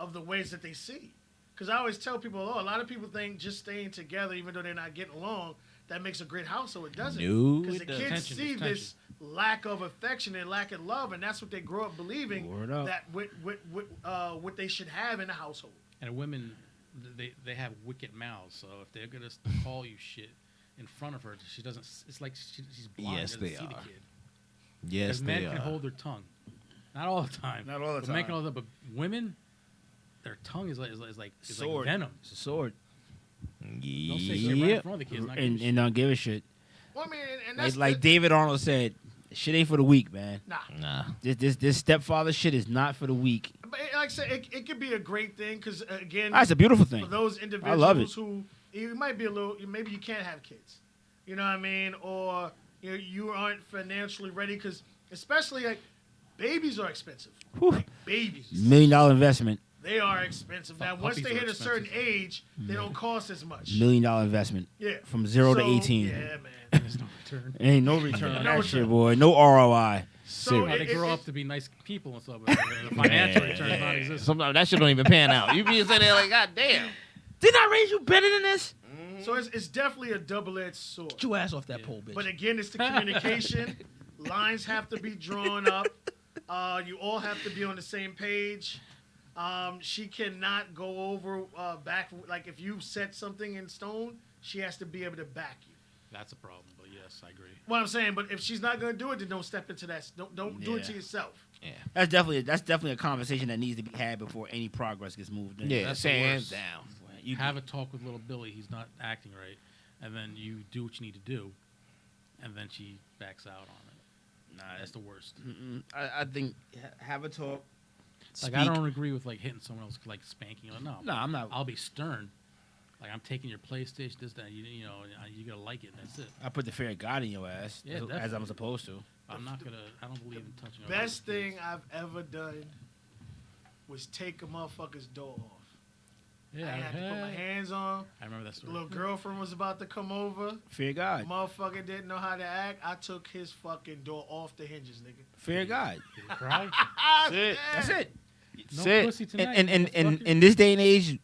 of the ways that they see. Because I always tell people, a lot of people think just staying together, even though they're not getting along, that makes a great household. It doesn't.
No,
Because
it
the
doesn't.
kids
Tension,
see
there's
this lack of affection and lack of love, and that's what they grow up believing
Word up.
that what they should have in a household.
And women, they have wicked mouths, so if they're gonna call you shit in front of her, she doesn't. It's like she's blind.
Yes,
doesn't
they
see the
are.
kid.
Yes,
Because men
they
can
are.
hold their tongue, not all the time.
Not all the
but men
time.
can hold it, but women, their tongue is like
Sword.
venom.
It's a sword.
Don't say shit right in
Yep.
front of the kids.
And don't give a shit.
Well, I mean, and that's
Like David Arnold said, shit ain't for the weak, man.
nah.
Nah.
This stepfather shit is not for the weak.
But like I said, it could be a great thing because, again,
That's a beautiful thing.
for those individuals
love it.
who you might be a little, maybe you can't have kids, you know what I mean, or you aren't financially ready because, especially like babies are expensive.
Whew.
Like babies,
$1 million investment.
they are expensive. Now, once
Puppies
they
are
hit a certain
expensive.
age, they don't cost as much.
$1 million investment.
Yeah,
From 0 to
So,
18.
Yeah, man.
There's no return.
Ain't no return on
No
that shit,
return.
boy. No ROI.
So
They grow up to be nice people and stuff, but the financial return is not existent.
Sometimes that shit don't even pan out. You be sitting there like, God damn.
Didn't I raise you better than this?
So it's definitely a double-edged sword.
Get your ass off that
Yeah.
pole, bitch.
But again, it's the communication. Lines have to be drawn up. You all have to be on the same page. She cannot go over back. Like if you set something in stone, she has to be able to back you.
That's a problem. But yes, I agree.
What I'm saying, but if she's not gonna do it, then don't step into that. Don't do it to
Yeah.
yourself.
Yeah.
That's definitely a conversation that needs to be had before any progress gets moved in.
Yeah.
That's the
Hands
worst.
down.
You
Have a talk with little Billy. He's not acting right, and then you do what you need to do, and then she backs out on it.
Nah,
That's the worst.
I think have a talk.
Like I don't agree with like hitting someone else, like spanking. No,
No, I'm not.
I'll be stern. Like I'm taking your PlayStation, this, that. You know, you gotta like it. And that's it.
I put the fear of God in your ass,
Yeah,
as I'm
definitely.
supposed to.
I'm not gonna. I don't believe in touching. other
Best
kids.
thing I've ever done was take a motherfucker's door off.
Yeah,
I had to put my hands on.
I remember that
The
story.
little girlfriend was about to come over.
Fear of God.
Motherfucker didn't know how to act. I took his fucking door off the hinges, nigga.
Fear of God.
Did he cry?
That's it.
That's it.
No
That's it.
pussy tonight.
And
motherfucker.
in this day and age,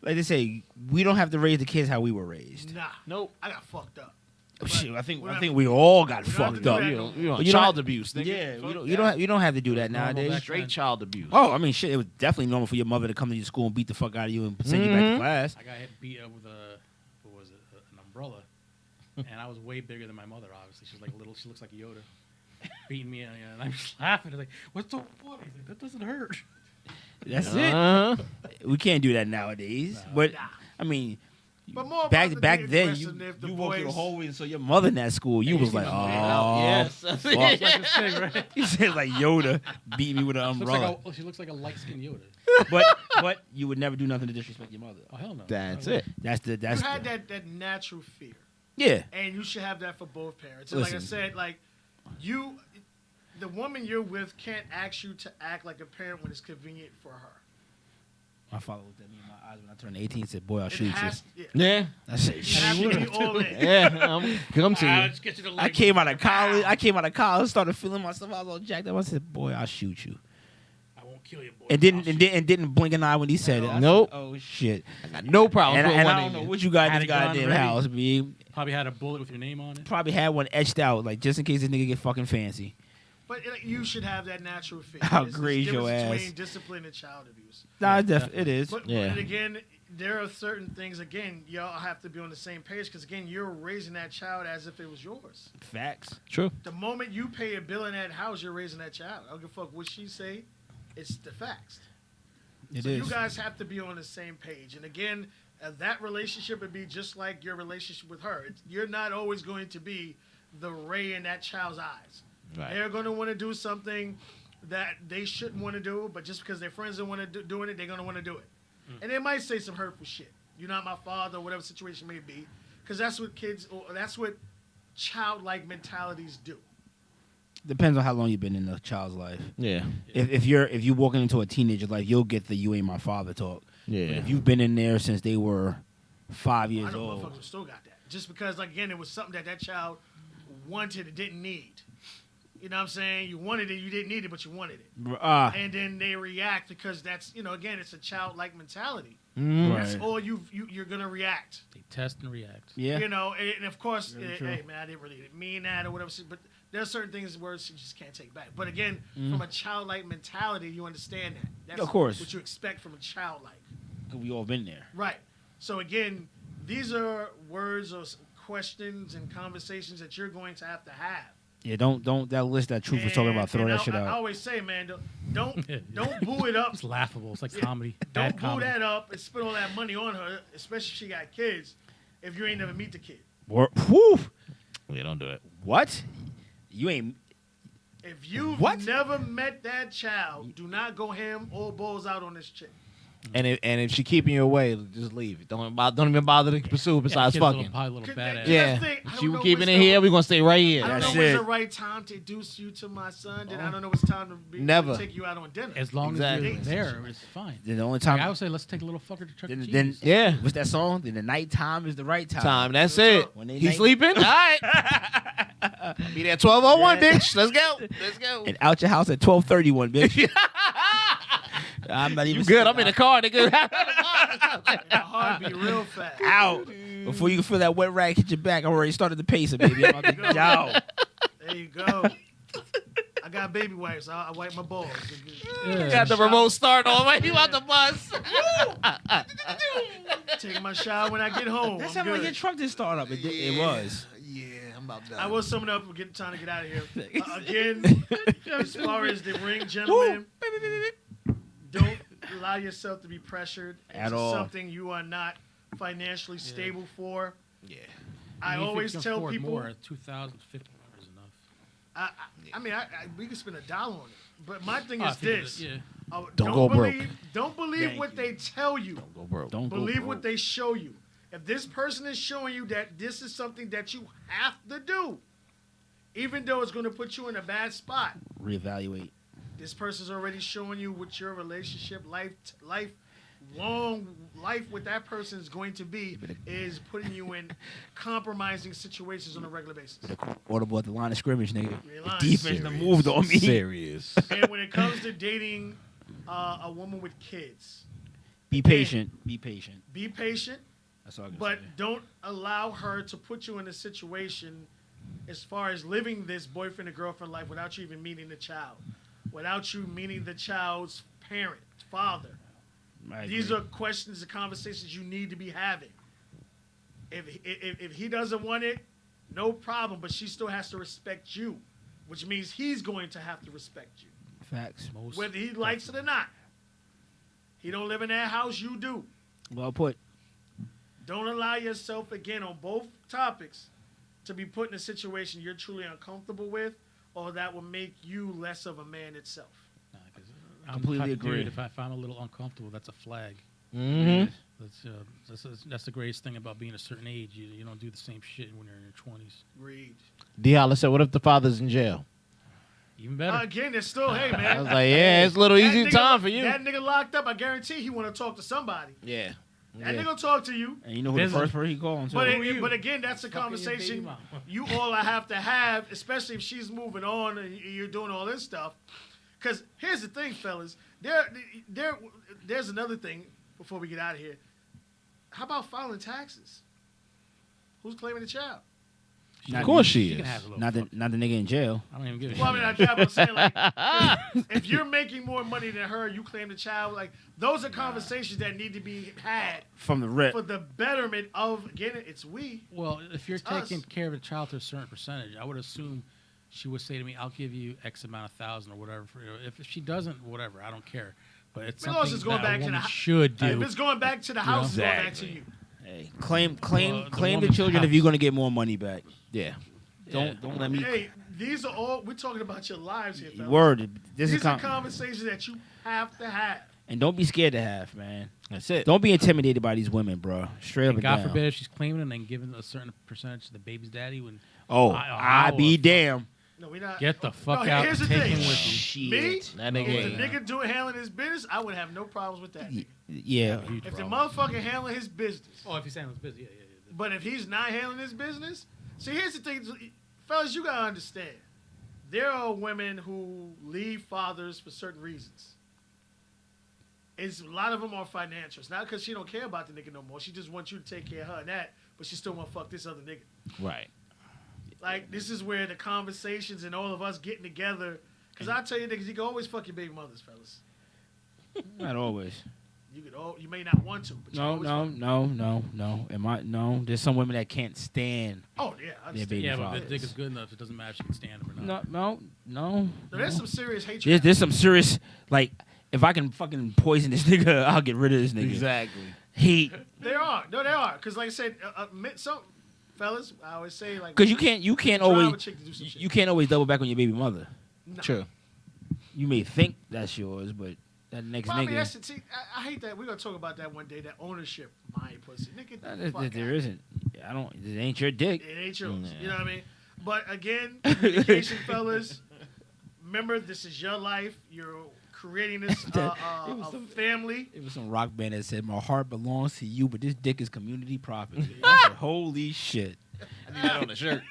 like they say, we don't have to raise the kids how we were raised.
Nah,
Nope.
I got fucked up.
Oh, shit, I think
we don't
we all got
we don't have to
fucked
do
up.
that
You
no
don't, you don't
But you don't
child
have-
abuse, nigga.
Yeah,
Fuck
you don't have to do that
Normal
nowadays.
back
Straight
then.
child abuse.
Oh, I mean, shit, it was definitely normal for your mother to come to your school and beat the fuck out of you and send you back to class.
I got beat up with what was it, an umbrella, and I was way bigger than my mother. Obviously, she's like little. She looks like Yoda, beating me, and I'm just laughing. I'm like, "What's so funny?" He's like, that doesn't hurt.
That's
Uh-huh.
it. We can't do that nowadays. But
Nah.
I mean,
But more
back
about the
back
big
then,
question if the
you walked through the
boys-
hallway and saw your mother in that school. You was like, oh,
Yes.
fuck.
Like this thing, right?
You said like Yoda beat me with an umbrella.
She looks like a light-skinned Yoda.
but you would never do nothing to disrespect your mother.
Oh hell no.
That's
I
it.
That's
You
the
had that natural fear,
yeah.
and you should have that for both parents. And like I
Listen.
said, like the woman you're with can't ask you to act like a parent when it's convenient for her.
My father looked at me in my eyes when I turned 18 and said, "Boy, I'll
It
shoot you."
has, yeah.
Yeah.
I said,
You have to be all in.
Yeah. Come to you.
Let's get you the
I came out of college, started feeling myself. I was all jacked up. I said, "Boy, I'll shoot you."
I won't kill you, boy.
And didn't blink an eye when he said it. I said,
Nope.
oh shit.
I got no problem
And,
with
and
one
I don't
in
know
you.
what you got in
Had
this
a gun
goddamn
ready.
house, B.
Probably had a bullet with your name on it.
Probably had one etched out, like just in case this nigga get fucking fancy.
But you should have that natural fear.
I'll
There's
graze
a
your
difference
ass.
between discipline and child abuse.
Nah,
Yeah,
it is.
But
Yeah.
again, there are certain things. Again, y'all have to be on the same page because again, you're raising that child as if it was yours.
Facts.
True.
The moment you pay a bill in that house, you're raising that child. I don't give a fuck what she say. It's the facts.
It
So
is.
you guys have to be on the same page. And again, that relationship would be just like your relationship with her. You're not always going to be the ray in that child's eyes.
Right.
They're going to want to do something that they shouldn't want to do, but just because their friends don't want to doing it, they're going to want to do it. And they might say some hurtful shit. You're not my father, or whatever situation may be, because that's what kids, or that's what childlike mentalities do.
Depends on how long you've been in a child's life.
Yeah.
If you're walking into a teenager life, you'll get the "you ain't my father" talk.
Yeah.
But if you've been in there since they were 5
I
years
know
old,
motherfuckers still got that. Just because, like, again, it was something that child wanted and didn't need. You know what I'm saying? You wanted it, you didn't need it, but you wanted it. And then they react because that's, again, it's a childlike mentality.
Mm.
That's
Right.
all you're going to react.
They test and react.
yeah,
And of course,
Very true.
hey, man, I didn't really mean that or whatever. But there are certain things where you just can't take back. But again, from a childlike mentality, you understand that. That's
Of course.
what you expect from a childlike.
we all been there.
Right. So again, these are words or questions and conversations that you're going to have.
Yeah, don't that list that Truth was talking about. Throw that shit
I
out.
always say, man, don't boo it up.
It's laughable. It's like
Yeah.
comedy.
Don't
Bad
boo
comedy.
that up and spend all that money on her, especially if she got kids. If you ain't never meet the kid,
Whew.
Yeah, don't do it.
What? You ain't.
if you've
What?
never met that child, do not go ham or balls out on this chick.
And if she keeping you away, just leave. Don't even bother to pursue besides
Kid's
fucking.
Probably a little badass.
Yeah.
That's the thing. I
She
don't know
keeping
what's
it here.
the-
We're gonna stay right here.
I don't know
That's
when's
it.
the right time to introduce you to my son. Then I don't know what's time to be
Never.
to take you out on dinner.
As long
Exactly.
as you're there, it's fine.
Then the only
Like, I
time.
would say let's take a little fucker to Chuck E.
Then
Cheese.
Yeah.
what's that song? Then the nighttime is the right time.
Time. That's
What's
it.
up?
When they
He
night-
sleeping? All right. Be there 12:01,
Yeah.
bitch. Let's go. Let's go.
And out your house at 12:31, bitch. I'm not even.
You good? I'm in the car, nigga.
And the heart be real fast.
Out before you can feel that wet rag hit your back. I already started the pacer, baby. I'm about to
Go.
out.
There you go. I got baby wipes. I wipe my balls.
Yeah.
Got the remote start on. Right? You out the bus.
Taking my shower when I get home.
That
I'm
sounded like
good.
your truck didn't start up. It was.
Yeah. I'm about done.
I will sum it up. We're getting time to get out of here. Again, as far as the ring, gentlemen, don't allow yourself to be pressured
At
into
all.
something you are not financially stable for.
Yeah.
I always tell people.
more. $2,050 is enough.
I mean, we could spend $1 on it. But my thing
Oh,
is
I think
this:
yeah.
Don't go broke.
Don't believe
Thank
what
you.
they tell you.
Don't go broke.
Don't go
Believe
broke.
what they show you. If this person is showing you that this is something that you have to do, even though it's going to put you in a bad spot,
Reevaluate.
this person's already showing you what your relationship, long life with that person is going to be, is putting you in compromising situations on a regular basis.
Audible at the line of scrimmage, nigga.
You're lying.
Defense done moved on me.
Serious.
And when it comes to dating a woman with kids,
Be patient. Be patient.
be patient.
That's all I can
But
say.
don't allow her to put you in a situation as far as living this boyfriend and girlfriend life without you even meeting the child, without you meeting the child's parent, father.
I
These
agree.
are questions and conversations you need to be having. If he doesn't want it, no problem, but she still has to respect you, which means he's going to have to respect you,
Facts.
Most
whether he likes it or not. He don't live in that house, you do.
Well put.
Don't allow yourself, again, on both topics, to be put in a situation you're truly uncomfortable with or that will make you less of a man itself.
Nah, 'cause I'm
Completely
the type of
agree.
dude, if I'm a little uncomfortable, that's a flag.
Mm-hmm.
That's the greatest thing about being a certain age. You don't do the same shit when you're in your 20s.
Read.
Diala said, "What if the father's in jail?"
Even better.
Again, it's still, hey, man.
I was like, "Yeah, it's a little
That
easy
nigga-
time for you."
That nigga locked up, I guarantee he want to talk to somebody.
Yeah.
That
Yeah.
nigga will talk to you.
And you know who the
Visit.
first person he calling?
But,
too.
but again, that's a
Fucking your
conversation
baby mama.
you all have to have, especially if she's moving on and you're doing all this stuff. Because here's the thing, fellas. There's another thing before we get out of here. How about filing taxes? Who's claiming the child?
Of course she
can
is.
have a little
Not the nigga in jail.
I don't even give a
Well, I
shit.
mean, I get what I'm saying. Like, if you're making more money than her, you claim the child. Like, those are conversations that need to be had
From the rip.
for the betterment of, again, it's we.
Well, if you're
It's us.
taking care of a child to a certain percentage, I would assume she would say to me, "I'll give you X amount of thousand or whatever." If she doesn't, whatever, I don't care. But it's
Well, it's
something
just going
that
back
a
to
woman
the-
should do.
If it's going back to the house, it's going back to you.
Hey, claim
Well, the
the
woman's
children
house.
if you're gonna get more money back.
Yeah.
Don't let me.
Hey, these are all, we're talking about your lives here, fellas.
Word. This
These
is
are conversations that you have to have.
and don't be scared to have, man.
That's it.
Don't be intimidated by these women, bro. Straight up
and
and
God
down.
forbid if she's claiming it and then giving a certain percentage to the baby's daddy. When
Oh,
I
I be
will
damn.
No, we're not.
get the fuck
No,
out,
here's the
take
thing.
him with you.
Shit.
Me?
That nigga
If
ain't.
the nigga doing handling his business, I would have no problems with that.
Yeah.
Huge
If the
problem.
motherfucker handling his business,
Oh, if he's saying it's busy, yeah.
but if he's not handling his business, see, here's the thing, fellas, you gotta understand. There are women who leave fathers for certain reasons. It's a lot of them are financial. It's not because she don't care about the nigga no more. She just wants you to take care of her and that, but she still want to fuck this other nigga.
Right.
Like, this is where the conversations and all of us getting together. Because I tell you, niggas, you can always fuck your baby mothers, fellas.
Not always.
You may not want to, but you
No.
always fuck.
No. There's some women that can't stand.
Oh, yeah. I understand.
baby
Yeah, but
father.
if the dick is good enough, it doesn't matter if she can stand him or not.
No.
No, there's some serious hatred.
There's some serious like. If I can fucking poison this nigga, I'll get rid of this nigga.
Exactly.
Hate.
There are. No, there are. Because, like I said, some fellas, I always say, like,
Because you can't
drive a
always
chick to do some shit.
you can't always double back on your baby mother.
No.
True.
You may think that's yours, but that next
But I mean,
nigga.
that's the, see, I hate that. We're going to talk about that one day, that ownership, my pussy. Nigga, get the fuck
There
out.
isn't. I don't. It ain't your dick.
It ain't yours.
Nah.
You know what I mean? But again, communication, fellas. Remember, this is your life. You're creating this
It was some-
family.
It was some rock band that said, "My heart belongs to you, but this dick is community property." I said, "Holy shit!"
I need that on the shirt.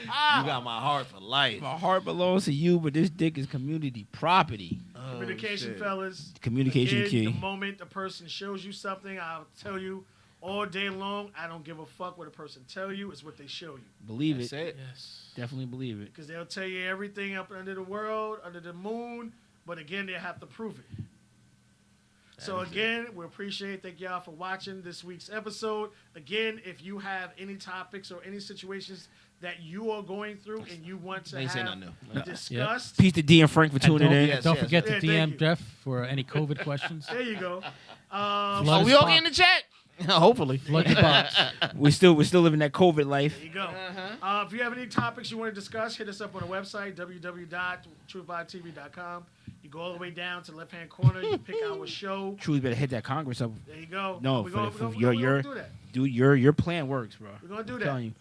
You got my heart for life.
My heart belongs to you, but this dick is community property.
Communication, fellas.
Communication
Again,
key.
The moment a person shows you something, I'll tell you all day long. I don't give a fuck what a person tell you. It's what they show you.
Believe
That's
it.
it.
Yes.
Definitely believe it.
Because they'll tell you everything up under the world, under the moon. But again, they have to prove it. So again, we appreciate. Thank y'all for watching this week's episode. Again, if you have any topics or any situations that you are going through and you want to
Ain't say
have
nothing new.
discussed,
Peace to D and Frank for
And
tuning in.
Yes,
don't
yes.
forget
Yeah,
to
thank
DM
you.
Jeff for any COVID questions.
there you go.
Flood
Oh,
his
we all
box.
get in the chat. Hopefully.
Flood your box.
We're still living that COVID life.
There you go.
Uh-huh.
If you have any topics you want to discuss, hit us up on the website, www.truthvibetv.com. You go all the way down to the left-hand corner. You pick our show.
Truly better hit that Congress up.
There you go.
No,
We're
for
gonna-
the-
we're
for
gonna-
your-
we're gonna do that.
Dude, your plan works, bro.
We're going to do
I'm
that.
telling you.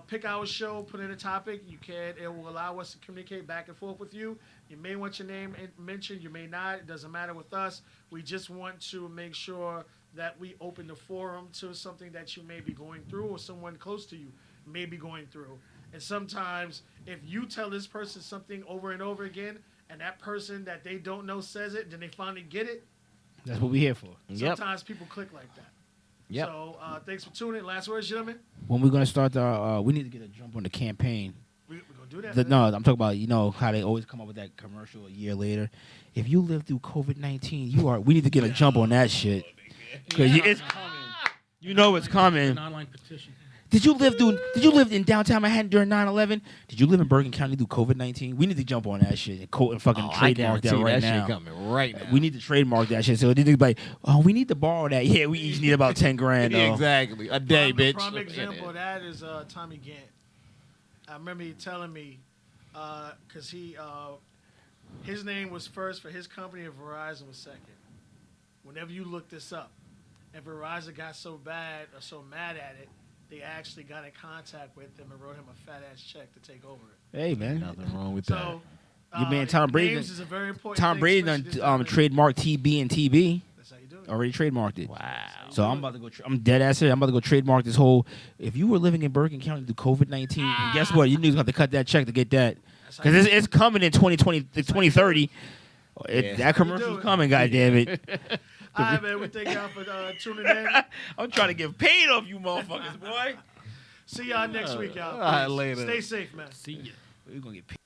Pick our show, put in a topic. It will allow us to communicate back and forth with you. You may want your name mentioned. You may not. It doesn't matter with us. We just want to make sure that we open the forum to something that you may be going through or someone close to you may be going through. And sometimes if you tell this person something over and over again and that person that they don't know says it, then they finally get it,
That's what we're here for.
Yep.
sometimes people click like that.
Yep.
So thanks for tuning in. Last words, gentlemen?
When we're gonna start the, we need to get a jump on the campaign.
We're going to do that.
The,
man.
no, I'm talking about how they always come up with that commercial a year later. If you live through COVID-19, we need to get a jump on that shit because it's coming. You know it's coming.
An online petition.
Did you live in downtown Manhattan during 9/11? Did you live in Bergen County through COVID-19? We need to jump on that shit and fucking trademark that right now.
Shit coming right now.
We need to trademark that shit. So it need to be like, oh, we need to borrow that. Yeah, we each need about 10 grand.
Yeah, exactly. A day,
The
bitch.
prime example of that is Tommy Gant. I remember you telling me, because his name was first for his company and Verizon was second. Whenever you look this up, and Verizon got so bad or so mad at it, they actually got in contact with him and wrote him a fat ass check to take over it.
Hey, man.
Nothing wrong with that.
So,
Your man Tom Brady
names is a very important
Tom
thing,
Brady
especially
done
this day and age.
trademarked TB and TB.
That's how you do it.
Already trademarked it.
Wow.
So I'm about to go. I'm dead ass serious. I'm about to go trademark this whole. If you were living in Bergen County through COVID-19, guess what? You niggas have to cut that check to get that
That's how
because
you
it's coming in 2020, 2030.
Yeah.
That commercial's
it.
coming. God damn it!
All right, man. We thank y'all for tuning in.
I'm trying to get paid off you motherfuckers, boy.
See y'all next week, y'all.
All right,
Peace.
later.
Stay safe, man.
See ya.
We're gonna get paid.